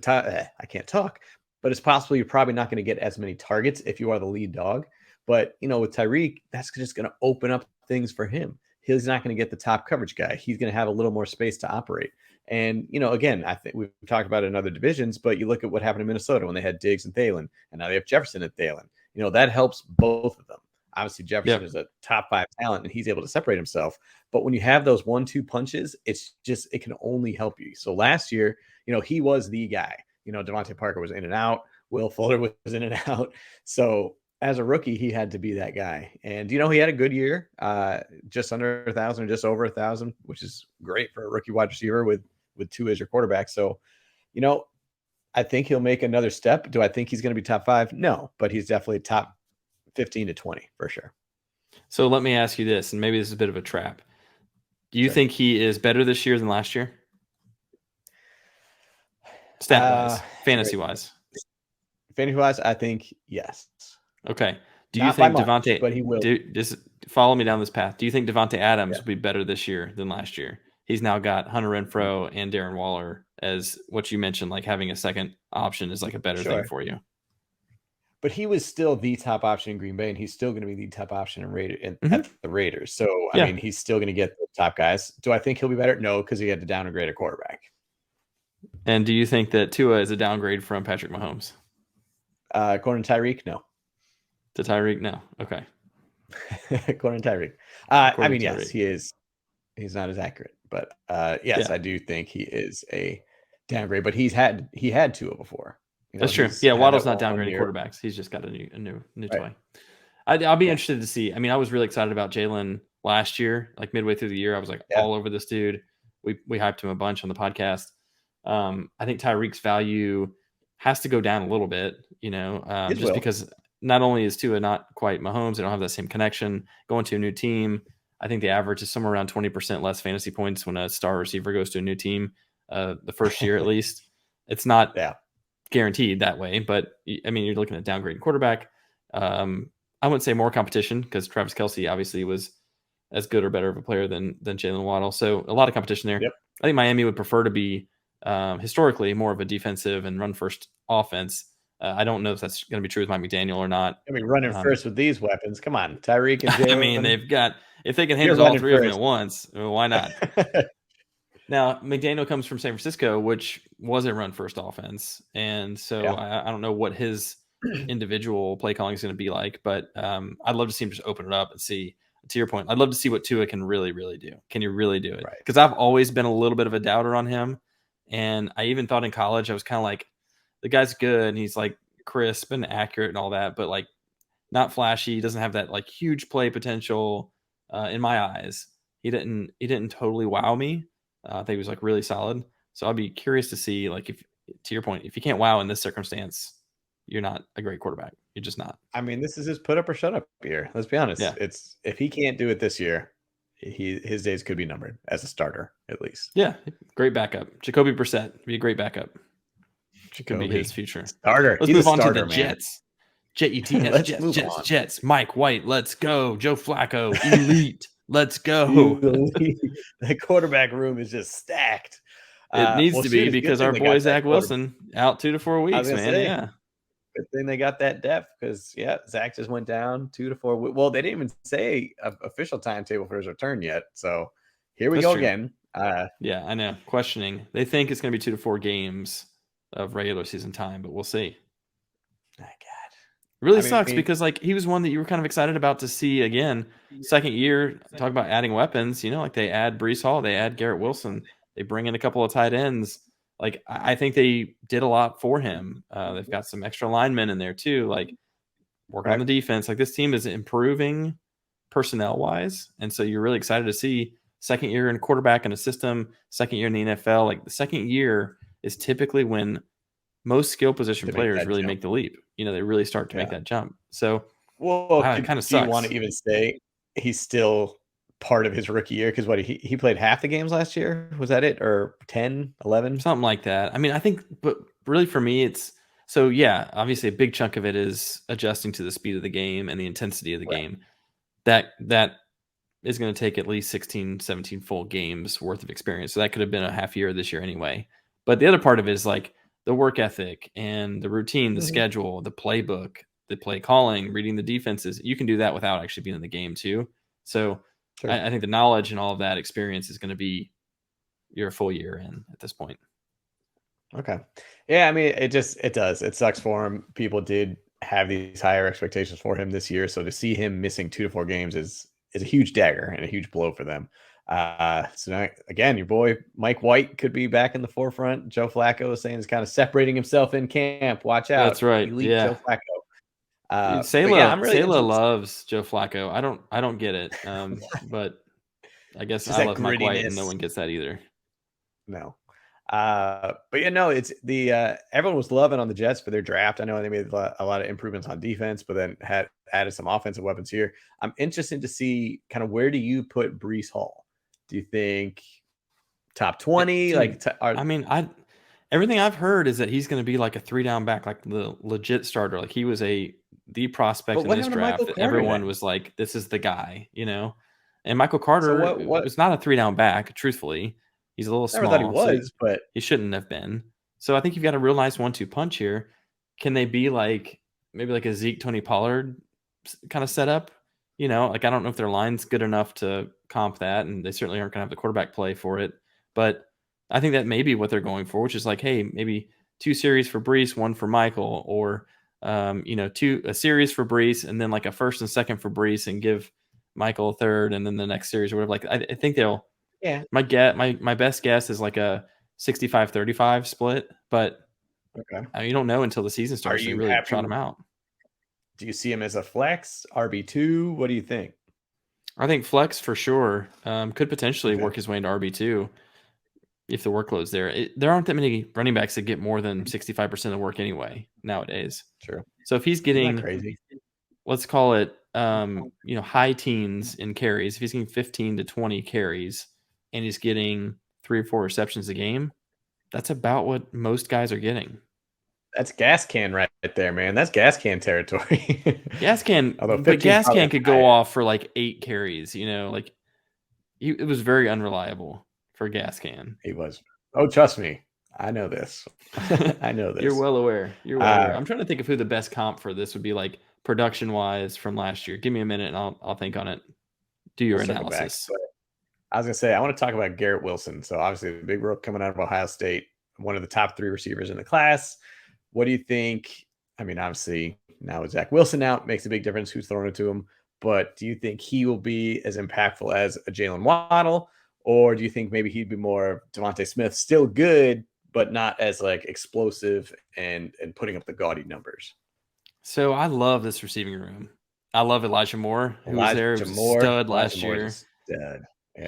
I can't talk, but it's possible you're probably not going to get as many targets if you are the lead dog. But, with Tyreek, that's just going to open up things for him. He's not going to get the top coverage guy. He's going to have a little more space to operate. And, again, I think we've talked about it in other divisions, but you look at what happened in Minnesota when they had Diggs and Thielen, and now they have Jefferson and Thielen. That helps both of them. Obviously, Jefferson is a top 5 talent, and he's able to separate himself. But when you have those 1-2 punches, it can only help you. So last year, he was the guy. Devontae Parker was in and out. Will Fuller was in and out. So as a rookie, he had to be that guy. And, he had a good year, just under 1,000 or just over 1,000, which is great for a rookie wide receiver with 2 as your quarterback. So, I think he'll make another step. Do I think he's going to be top 5? No, but he's definitely top 15 to 20 for sure.
So let me ask you this, and maybe this is a bit of a trap. Do you think he is better this year than last year? Stat-wise, fantasy-wise.
Fantasy-wise, I think yes.
Okay. Do you think Devontae?
But he will.
Just follow me down this path. Do you think Devontae Adams will be better this year than last year? He's now got Hunter Renfrow and Darren Waller as what you mentioned, like having a second option is like a better thing for you.
But he was still the top option in Green Bay, and he's still going to be the top option at the Raiders. So, I mean, he's still going to get the top guys. Do I think he'll be better? No, because he had to downgrade a quarterback.
And do you think that Tua is a downgrade from Patrick Mahomes?
According to Tyreek, no.
To Tyreek, no. Okay.
According to Tyreek. I mean, yes, he is. He's not as accurate. But, yes, I do think he is a downgrade. But he had Tua before.
That's true. Yeah, Waddle's not downgrading quarterbacks. He's just got a new toy. I'll be interested to see. I mean, I was really excited about Jalen last year. Like midway through the year, I was like all over this dude. We hyped him a bunch on the podcast. I think Tyreek's value has to go down a little bit, just because not only is Tua not quite Mahomes, they don't have that same connection. Going to a new team, I think the average is somewhere around 20% less fantasy points when a star receiver goes to a new team the first year at least. It's not guaranteed that way, but I mean, you're looking at downgrading quarterback. I wouldn't say more competition because Travis Kelce obviously was as good or better of a player than Jalen Waddle. So a lot of competition there. I think Miami would prefer to be historically more of a defensive and run first offense. I don't know if that's going to be true with Mike McDaniel or not.
I mean, running first with these weapons. Come on, Tyreek and Jalen.
I mean, they've got, if they can handle all three of them at once, why not? Now, McDaniel comes from San Francisco, which was a run-first offense. And so I don't know what his individual play calling is going to be like, but I'd love to see him just open it up and see, to your point, I'd love to see what Tua can really, really do. Can you really do it? Because I've always been a little bit of a doubter on him. And I even thought in college, I was kind of like, the guy's good and he's like crisp and accurate and all that, but like not flashy. He doesn't have that like huge play potential in my eyes. He didn't totally wow me. I think he was like really solid. So I'd be curious to see, like, if, to your point, if you can't wow in this circumstance, you're not a great quarterback. You're just not.
I mean, this is his put up or shut up year. Let's be honest. It's if he can't do it this year, his days could be numbered as a starter, at least.
Yeah, great backup. Jacoby Brissett be a great backup. Could be his future
starter.
Let's move on to the Jets. Jets. Mike White, let's go. Joe Flacco, elite. Let's go.
The quarterback room is just stacked.
It needs to be because our boy Zach Wilson out 2 to 4 weeks, man.
Good thing they got that depth because Zach just went down 2 to 4. Well, they didn't even say an official timetable for his return yet. So here we go again.
I know. Questioning. They think it's going to be 2 to 4 games of regular season time, but we'll see.
Oh, God.
It really sucks because like he was one that you were kind of excited about to see again. Second year, talk about adding weapons, like they add Breece Hall, they add Garrett Wilson, they bring in a couple of tight ends. Like I think they did a lot for him. They've got some extra linemen in there too. Like working on the defense. Like, this team is improving personnel wise, and so you're really excited to see second year in quarterback in a system, second year in the NFL. Like, the second year is typically when most skill position players really make the leap. They really start to make that jump. So,
well,
it kind of sucks.
Do you want to even say he's still part of his rookie year? Because he played half the games last year. Was that it? Or 10, 11?
Something like that. I mean, I think, but really for me, it's so, yeah, obviously a big chunk of it is adjusting to the speed of the game and the intensity of the game. That is going to take at least 16, 17 full games worth of experience. So that could have been a half year this year anyway. But the other part of it is like the work ethic and the routine, the schedule, the playbook, the play calling, reading the defenses. You can do that without actually being in the game too. So I think the knowledge and all of that experience is going to be your full year in at this point.
Okay. Yeah, I mean, it does. It sucks for him. People did have these higher expectations for him this year. So to see him missing 2 to 4 games is a huge dagger and a huge blow for them. So now, again, your boy Mike White could be back in the forefront. Joe Flacco is saying he's kind of separating himself in camp. Watch out.
That's right.
Elite Joe Flacco.
Sayla loves Joe Flacco. I don't get it. But I guess I love Mike White, and no one gets that either.
No. But yeah, no, it's the everyone was loving on the Jets for their draft. I know they made a lot of improvements on defense, but then had added some offensive weapons here. I'm interested to see kind of, where do you put Breece Hall? Do you think top 20?
Everything I've heard is that he's going to be like a 3-down back, like the legit starter. Like, he was the prospect in this draft that everyone was like, this is the guy, And Michael Carter was not a 3-down back, truthfully. He's a little small.
I never thought he was, but
he shouldn't have been. So I think you've got a real nice 1-2 punch here. Can they be like maybe like a Zeke, Tony Pollard kind of setup? Like, I don't know if their line's good enough to comp that, and they certainly aren't going to have the quarterback play for it. But I think that may be what they're going for, which is like, hey, maybe 2 series for Breece, 1 for Michael, or a series for Breece, and then like a first and second for Breece, and give Michael a third, and then the next series or whatever. Like, I think they'll.
Yeah.
My best guess is like a 65-35 split, but you don't know until the season starts. You really trot him out.
Do you see him as a flex, RB2? What do you think?
I think flex for sure. Could potentially work his way into RB2 if the workload's there. There aren't that many running backs that get more than 65% of work anyway nowadays.
True.
So if he's getting
crazy,
let's call it high teens in carries, if he's getting 15 to 20 carries and he's getting 3 or 4 receptions a game, that's about what most guys are getting.
That's gas can right there, man. That's gas can territory.
Gas can, but gas can could go off for like 8 carries. Like, it was very unreliable for gas can.
He was. Oh, trust me, I know this. I know this.
You're well aware. I'm trying to think of who the best comp for this would be, like production wise from last year. Give me a minute and I'll think on it. Do your analysis.
I was gonna say, I want to talk about Garrett Wilson. So obviously the big rook coming out of Ohio State, one of the top 3 receivers in the class. What do you think? I mean, obviously now with Zach Wilson out, makes a big difference who's throwing it to him. But do you think he will be as impactful as a Jalen Waddle? Or do you think maybe he'd be more Devontae Smith, still good, but not as like explosive and putting up the gaudy numbers?
So I love this receiving room. I love Elijah Moore, who was there, stud last year.
Yeah.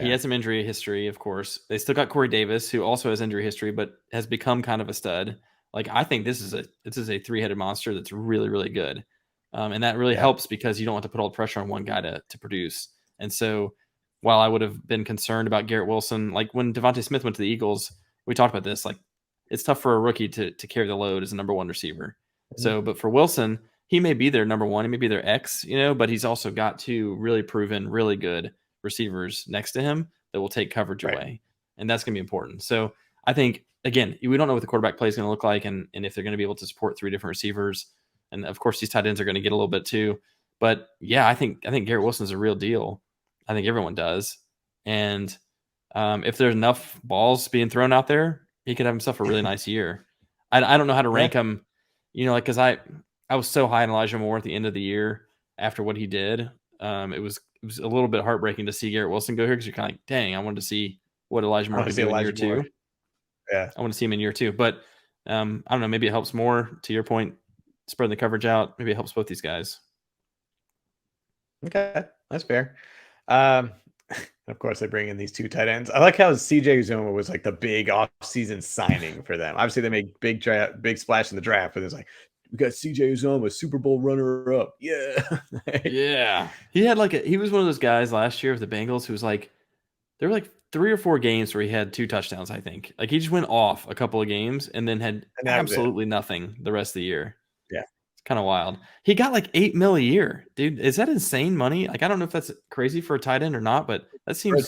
He had some injury history, of course. They still got Corey Davis, who also has injury history, but has become kind of a stud. Like, I think this is a 3-headed monster that's really, really good. And that really helps because you don't want to put all the pressure on one guy to produce. And so while I would have been concerned about Garrett Wilson, like when Devontae Smith went to the Eagles, we talked about this, like it's tough for a rookie to carry the load as a number 1 receiver. Mm-hmm. So, but for Wilson, he may be their number 1, he may be their X, but he's also got 2 really proven, really good receivers next to him that will take coverage away. And that's going to be important. So I think, again, we don't know what the quarterback play is going to look like and if they're going to be able to support 3 different receivers. And of course, these tight ends are going to get a little bit too. But yeah, I think Garrett Wilson's a real deal. I think everyone does. And if there's enough balls being thrown out there, he could have himself a really nice year. I don't know how to rank him, because I was so high on Elijah Moore at the end of the year after what he did. It was a little bit heartbreaking to see Garrett Wilson go here because you're kind of like, dang, I wanted to see what Elijah Moore could do in year 2.
Yeah,
I want to see him in year 2. But I don't know, maybe it helps more, to your point, spreading the coverage out. Maybe it helps both these guys.
Okay, that's fair. Of course, they bring in these 2 tight ends. I like how CJ Uzomah was like the big off-season signing for them. Obviously, they made big splash in the draft, but it's like we got CJ Uzomah, Super Bowl runner-up. Yeah,
yeah. He was one of those guys last year with the Bengals who was like, there were like 3 or 4 games where he had 2 touchdowns. I think like he just went off a couple of games and then had absolutely nothing the rest of the year.
Yeah.
Kind of wild. He got like $8 million a year, dude. Is that insane money? Like, I don't know if that's crazy for a tight end or not, but that seems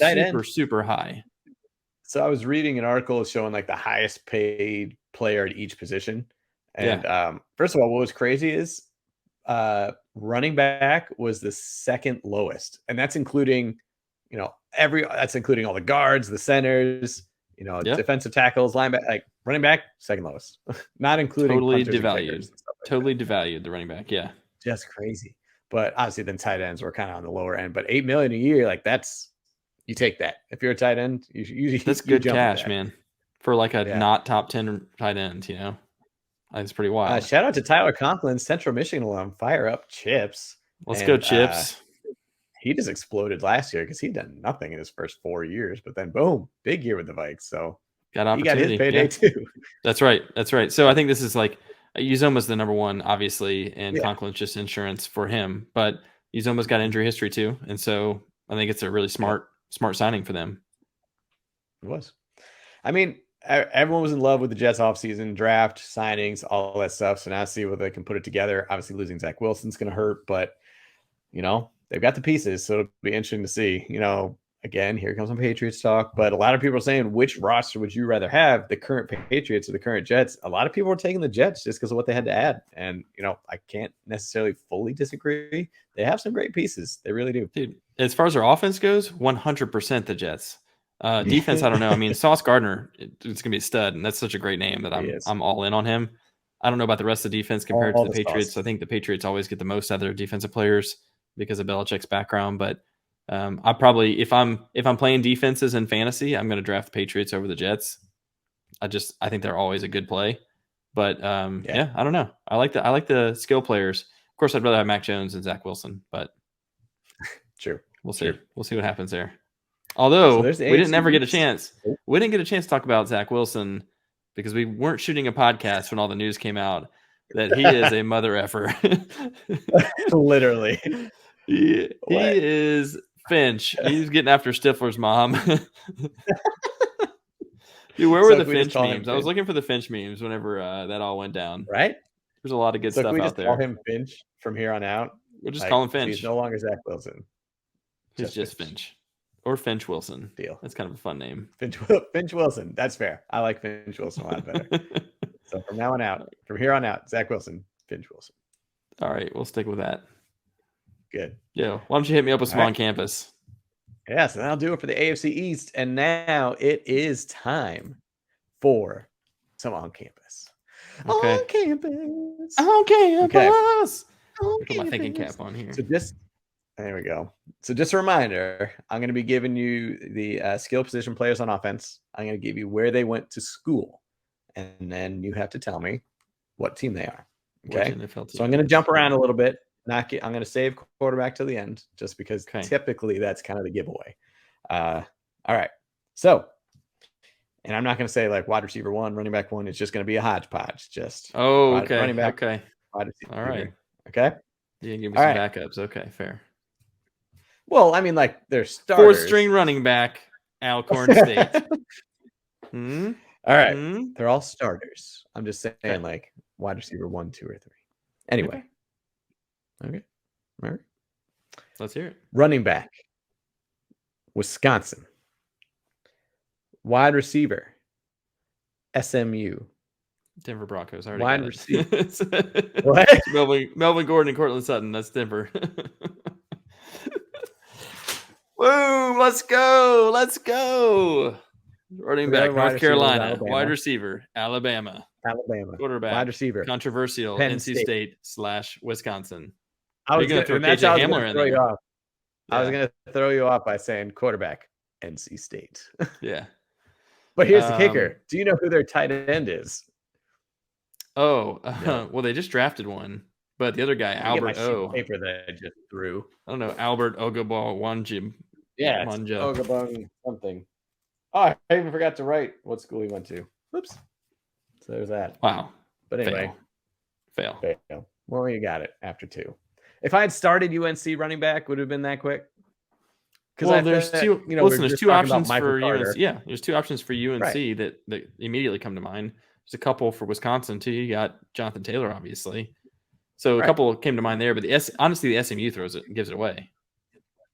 super high.
So I was reading an article showing like the highest paid player at each position. And first of all, what was crazy is running back was the second lowest. And that's including, that's including all the guards, the centers, defensive tackles, linebacker, like running back, second lowest. Not including
totally devalued. Totally devalued the running back. Yeah.
Just crazy. But obviously then tight ends were kind of on the lower end. But $8 million a year, like you take that. If you're a tight end,
that's good cash, man. For like a not top 10 tight end, That's pretty wild.
Shout out to Tyler Conklin, Central Michigan alum. Fire up Chips.
Let's go, Chips.
He just exploded last year because he'd done nothing in his first 4 years, but then boom, big year with the Vikes. So
he got his
payday too.
That's right. So I think this is like Uzomah's the number one, obviously, and Conklin's just insurance for him. But Uzomah's got injury history too, and so I think it's a really smart signing for them.
It was. I mean, everyone was in love with the Jets offseason draft, signings, all that stuff. So now see whether they can put it together. Obviously, losing Zach Wilson's going to hurt, but they've got the pieces, so it'll be interesting to see. Again, here comes some Patriots talk, but a lot of people are saying, which roster would you rather have, the current Patriots or the current Jets? A lot of people are taking the Jets just because of what they had to add. And, I can't necessarily fully disagree. They have some great pieces. They really do.
Dude, as far as their offense goes, 100% the Jets. Defense, I don't know. I mean, Sauce Gardner, it's going to be a stud, and that's such a great name that I'm all in on him. I don't know about the rest of the defense compared to the Patriots. I think the Patriots always get the most out of their defensive players because of Belichick's background, but I probably if I'm playing defenses in fantasy, I'm going to draft the Patriots over the Jets. I think they're always a good play, but I don't know. I like the skill players. Of course, I'd rather have Mac Jones and Zach Wilson, but
true.
We'll see. We'll see what happens there. Although we didn't ever get a chance. We didn't get a chance to talk about Zach Wilson because we weren't shooting a podcast when all the news came out that he is a mother effer.
Literally.
He is Finch. He's getting after Stifler's mom. Dude, where were the Finch memes? I was looking for the Finch memes whenever that all went down.
Right?
There's a lot of good stuff out there.
Call him Finch from here on out.
We'll just call him Finch.
He's no longer Zach Wilson.
He's just Finch. Or Finch Wilson.
Deal.
That's kind of a fun name.
Finch Wilson. That's fair. I like Finch Wilson a lot better. So from here on out, Zach Wilson, Finch Wilson.
All right, we'll stick with that.
Good.
Yeah. Why don't you hit me up with some on campus?
Yeah, so that'll do it for the AFC East. And now it is time for some on campus.
Okay.
On campus.
On campus.
Okay.
Put my thinking cap on here.
So there we go. So just a reminder, I'm going to be giving you the skill position players on offense. I'm going to give you where they went to school. And then you have to tell me what team they are. Okay. So I'm going to jump around a little bit. I'm going to save quarterback to the end just because typically that's kind of the giveaway. All right. So, and I'm not going to say like wide receiver 1, running back 1. It's just going to be a hodgepodge. Just running back.
Okay.
Wide receiver.
All right.
Okay.
You give me some backups. Okay, fair.
Well, I mean, like they're starters.
4th-string running back, Alcorn State.
All right. They're all starters. I'm just saying like wide receiver 1, 2, or 3. Anyway. Okay. All right.
Let's hear it.
Running back, Wisconsin. Wide receiver, SMU.
Denver Broncos.
Wide receiver.
What? Melvin Gordon and Cortland Sutton. That's Denver. Boom! Let's go. Running back, North Carolina. Wide receiver, Alabama. Quarterback,
wide receiver,
controversial, NC State / Wisconsin.
I was going to throw you off by saying quarterback, NC State.
Yeah.
But here's the kicker. Do you know who their tight end is?
Well, they just drafted one. But the other guy, Albert O.
Paper that I just threw.
I don't know, Albert Ogoball Wanjim.
Yeah, Ogobung something. Oh, I even forgot to write what school he went to. Whoops. So there's that.
Wow.
But anyway.
Fail.
Well, you got it after 2. If I had started UNC running back, would it have been that quick?
Well, there's two. There's 2 options for UNC. Yeah, there's 2 options for UNC that immediately come to mind. There's a couple for Wisconsin too. You got Jonathan Taylor, obviously. So a couple came to mind there, but honestly, the SMU gives it away.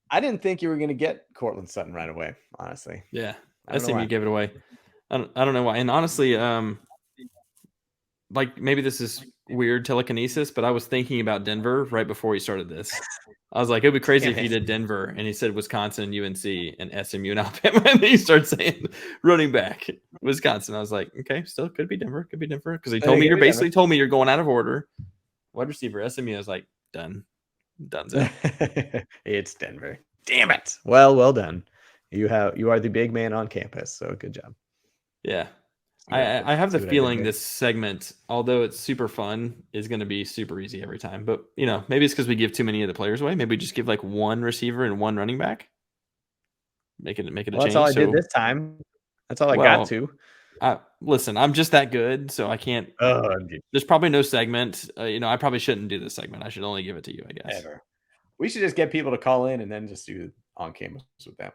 I didn't think you were going to get Cortland Sutton right away. Honestly,
yeah, SMU gave it away. I don't know why. And honestly, like maybe this is weird telekinesis, but I was thinking about Denver right before he started this. I was like, it'd be crazy if he did Denver and he said Wisconsin, UNC, and SMU and Alabama, and then he started saying running back Wisconsin. I was like, okay, still could be Denver, because he told me told me you're going out of order. Wide receiver SMU. I was like, done.
It's Denver. Damn it. Well done. You are the big man on campus, so good job.
Yeah. I have the feeling this segment, although it's super fun, is going to be super easy every time. But, maybe it's because we give too many of the players away. Maybe we just give like 1 receiver and 1 running back. Make it a change.
That's all I did this time. That's all I got to.
Listen, I'm just that good, so I can't. There's probably no segment. I probably shouldn't do this segment. I should only give it to you, I guess.
Ever. We should just get people to call in and then just do on campus with them.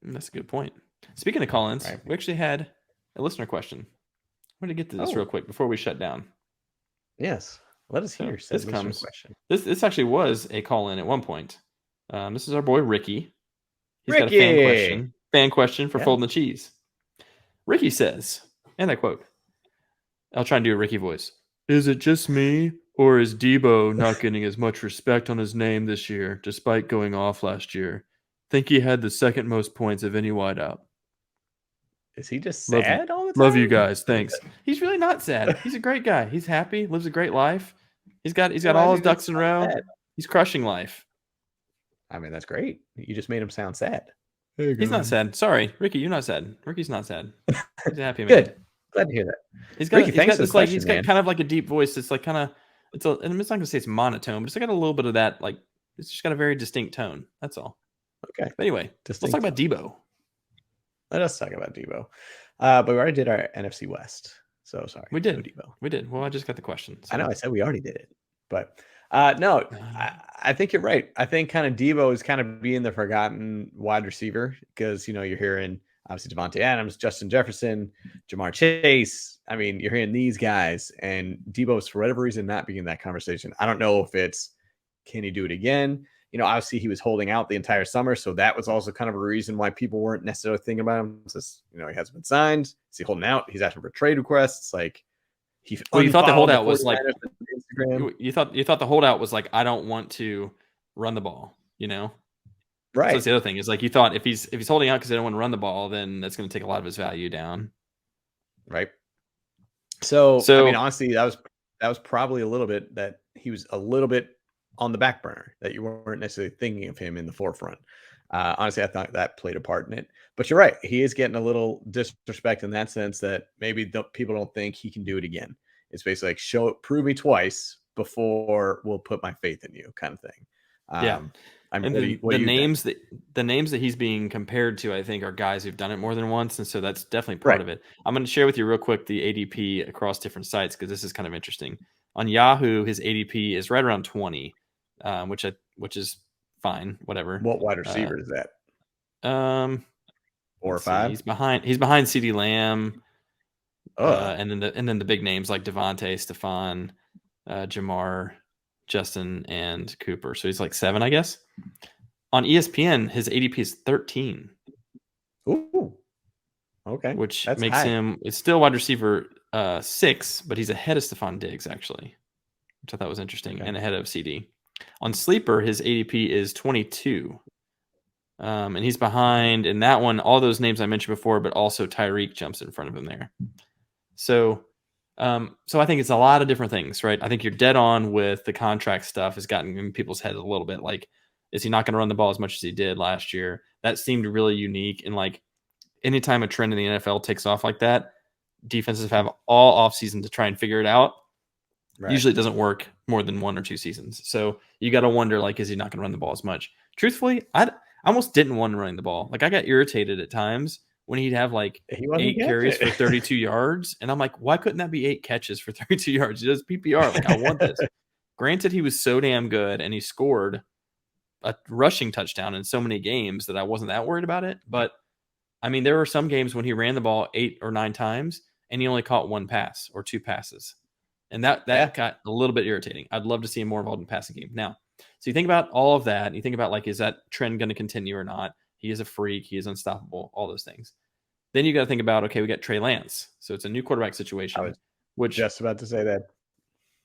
That's a good point. Speaking of call-ins, we actually had a listener question. I'm going to get to this real quick before we shut down.
Yes, let us hear.
This comes. This actually was a call-in at one point. This is our boy Ricky. He's got a fan question for Folding the Cheese. Ricky says, and I quote, I'll try and do a Ricky voice. Is it just me, or is Debo not getting as much respect on his name this year, despite going off last year? Think he had the 2nd most points of any wideout.
Is he just sad all the time?
Love you guys. Thanks. He's really not sad. He's a great guy. He's happy. Lives a great life. He's got all his ducks in a row. He's crushing life.
I mean, that's great. You just made him sound sad.
He's not sad. Sorry, Ricky, you're not sad. Ricky's not sad. He's a happy man.
Good. Glad to hear that.
He's got kind of like a deep voice. It's like kind of and I'm not gonna say it's monotone, but it's got a little bit of that. Like it's just got a very distinct tone. That's all.
Okay.
But anyway, let's talk about Debo.
Let us talk about Debo. But we already did our NFC West. So sorry.
We did. Debo. We did. Well, I just got the question.
So. I know. I said we already did it. But no, I think you're right. I think kind of Debo is kind of being the forgotten wide receiver because, you're hearing obviously Devontae Adams, Justin Jefferson, Jamar Chase. I mean, you're hearing these guys and Debo's for whatever reason not being in that conversation. I don't know if it's, can he do it again? Obviously he was holding out the entire summer. So that was also kind of a reason why people weren't necessarily thinking about him. Just, he hasn't been signed. Is he holding out? He's asking for trade requests. Like
you thought the holdout was like, you thought the holdout was like, I don't want to run the ball,
Right.
So that's the other thing is like, you thought if he's holding out because they don't want to run the ball, then that's going to take a lot of his value down.
Right. So I mean, honestly, that was probably a little bit that he was a little bit on the back burner, that you weren't necessarily thinking of him in the forefront. Honestly, I thought that played a part in it. But you're right. He is getting a little disrespect in that sense that maybe people don't think he can do it again. It's basically like prove me twice before we'll put my faith in you kind of thing.
Yeah. The names that he's being compared to, I think, are guys who've done it more than once. And so that's definitely part of it. I'm going to share with you real quick the ADP across different sites because this is kind of interesting. On Yahoo, his ADP is right around 20, which is fine, whatever.
What wide receiver is that? 4 or 5.
He's behind CeeDee Lamb. And then the big names like Devontae, Stephon, Jamar, Justin, and Cooper. So he's like 7, I guess. On ESPN, his ADP is 13.
Ooh. Okay.
Which makes him, it's still wide receiver 6, but he's ahead of Stephon Diggs, actually, which I thought was interesting, and ahead of CD. On Sleeper, his ADP is 22. And he's behind in that one, all those names I mentioned before, but also Tyreek jumps in front of him there. So I think it's a lot of different things, right? I think you're dead on with the contract stuff has gotten in people's heads a little bit. Like, is he not going to run the ball as much as he did last year? That seemed really unique. And like anytime a trend in the NFL takes off like that, defenses have all offseason to try and figure it out.
Right.
Usually it doesn't work more than 1 or 2 seasons. So you got to wonder, like, is he not going to run the ball as much? Truthfully, I almost didn't want him running the ball. Like, I got irritated at times when he'd have like 8 carries for 32 yards. And I'm like, why couldn't that be 8 catches for 32 yards? He does PPR. Like, I want this. Granted, he was so damn good and he scored a rushing touchdown in so many games that I wasn't that worried about it. But I mean, there were some games when he ran the ball 8 or 9 times and he only caught 1 pass or 2 passes. And that got a little bit irritating. I'd love to see him more involved in the passing game. Now, so you think about all of that, and you think about, like, is that trend going to continue or not? He is a freak. He is unstoppable, all those things. Then you got to think about, okay, we got Trey Lance. So it's a new quarterback situation.
I was just about to say that.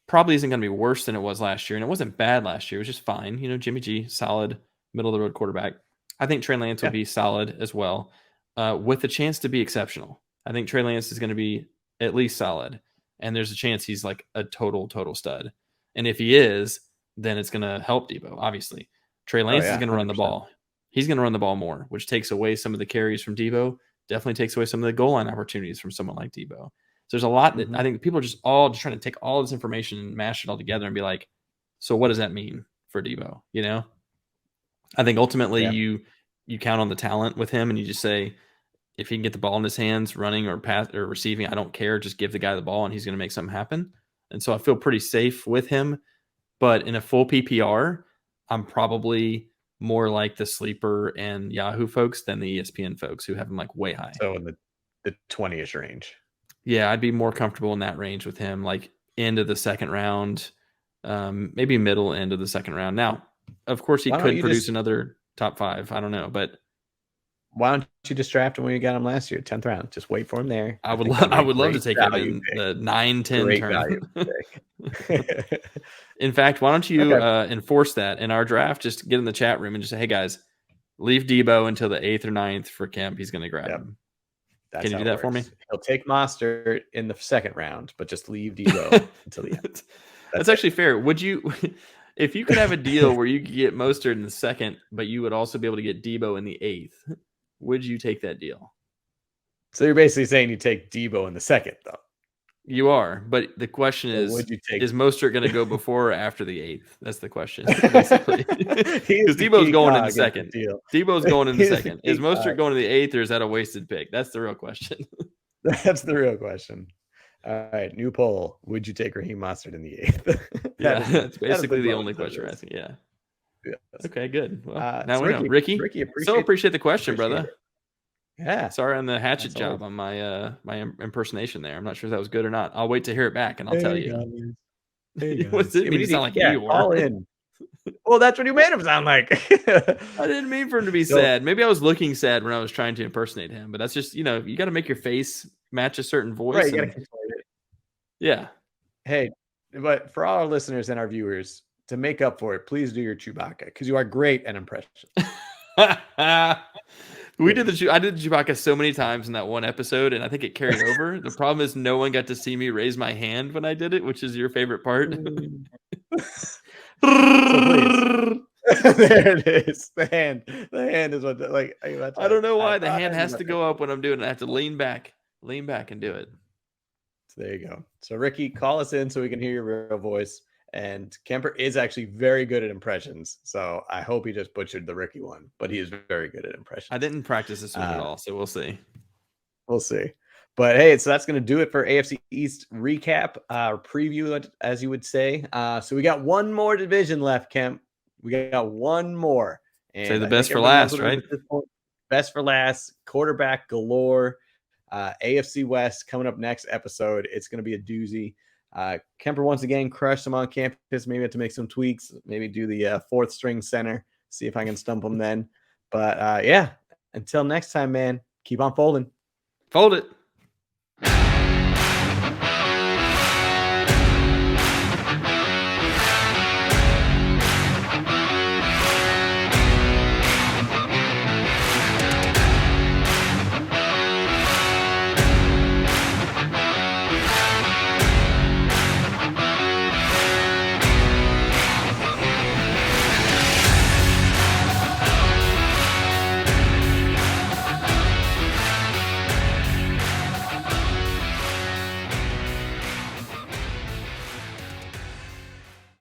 Probably isn't going to be worse than it was last year. And it wasn't bad last year. It was just fine. Jimmy G, solid, middle-of-the-road quarterback. I think Trey Lance will be solid as well, with a chance to be exceptional. I think Trey Lance is going to be at least solid. And there's a chance he's like a total stud. And if he is, then it's going to help Debo, obviously. Trey Lance is going to run the ball. He's going to run the ball more, which takes away some of the carries from Debo, definitely takes away some of the goal line opportunities from someone like Debo. So there's a lot that I think people are just trying to take all this information and mash it all together and be like, so what does that mean for Debo? I think ultimately you count on the talent with him and you just say, if he can get the ball in his hands, running or pass or receiving, I don't care. Just give the guy the ball and he's going to make something happen. And so I feel pretty safe with him. But in a full PPR, I'm probably more like the Sleeper and Yahoo folks than the ESPN folks who have him like way high.
So in the 20-ish range.
Yeah, I'd be more comfortable in that range with him, like end of the second round, maybe middle end of the second round. Now, of course, he could produce another top 5. I don't know, but
why don't you just draft him when you got him last year, 10th round? Just wait for him there.
I would love to take him in the 9-10 turn. In fact, why don't you enforce that in our draft? Just get in the chat room and just say, hey, guys, leave Debo until the 8th or 9th for Kemp. He's going to grab him. Can you do that for me?
He'll take Mostert in the second round, but just leave Debo until the end.
That's actually fair. Would you, if you could have a deal where you could get Mostert in the second, but you would also be able to get Debo in the 8th, would you take that deal?
So you're basically saying you take Debo in the second, though.
You are, but the question is Mostert going to go before or after the 8th? That's the question, basically. Because Debo's going in the second. Debo's going in the second. Is Mostert going to the 8th, or is that a wasted pick? That's the real question.
That's the real question. All right, new poll. Would you take Raheem Mostert in the 8th?
That's basically the only question you're asking. Yeah. Okay, good. Well, now we know. Ricky, appreciate the question, brother.
Yeah.
Sorry on the hatchet job on my my impersonation there. I'm not sure if that was good or not. I'll wait to hear it back and I'll tell you. What does it mean to sound like you?
Call in. Well, that's what you made him sound like.
I didn't mean for him to be sad. Maybe I was looking sad when I was trying to impersonate him, but that's just, you got to make your face match a certain voice.
Right, you got to control it.
Yeah.
Hey, but for all our listeners and our viewers, to make up for it, please do your Chewbacca because you are great at impressions.
I did the Chewbacca so many times in that one episode, and I think it carried over. The problem is no one got to see me raise my hand when I did it, which is your favorite part.
So please. There it is. The hand is what
I don't know why the hand has to go up when I'm doing it. I have to lean back and do it.
So there you go. So Ricky, call us in so we can hear your real voice. And Kemper is actually very good at impressions. So I hope he just butchered the Ricky one, but he is very good at impressions.
I didn't practice this one at all, so we'll see.
We'll see. But hey, so that's going to do it for AFC East recap, preview, as you would say. So we got one more division left, Kemp. We got one more. And
say the best for last, right?
Best for last, quarterback galore. AFC West coming up next episode. It's going to be a doozy. Kemper once again crushed him on campus. Maybe have to make some tweaks. Maybe do the fourth string center. See if I can stump him then. But yeah, until next time, man. Keep on folding.
Fold it.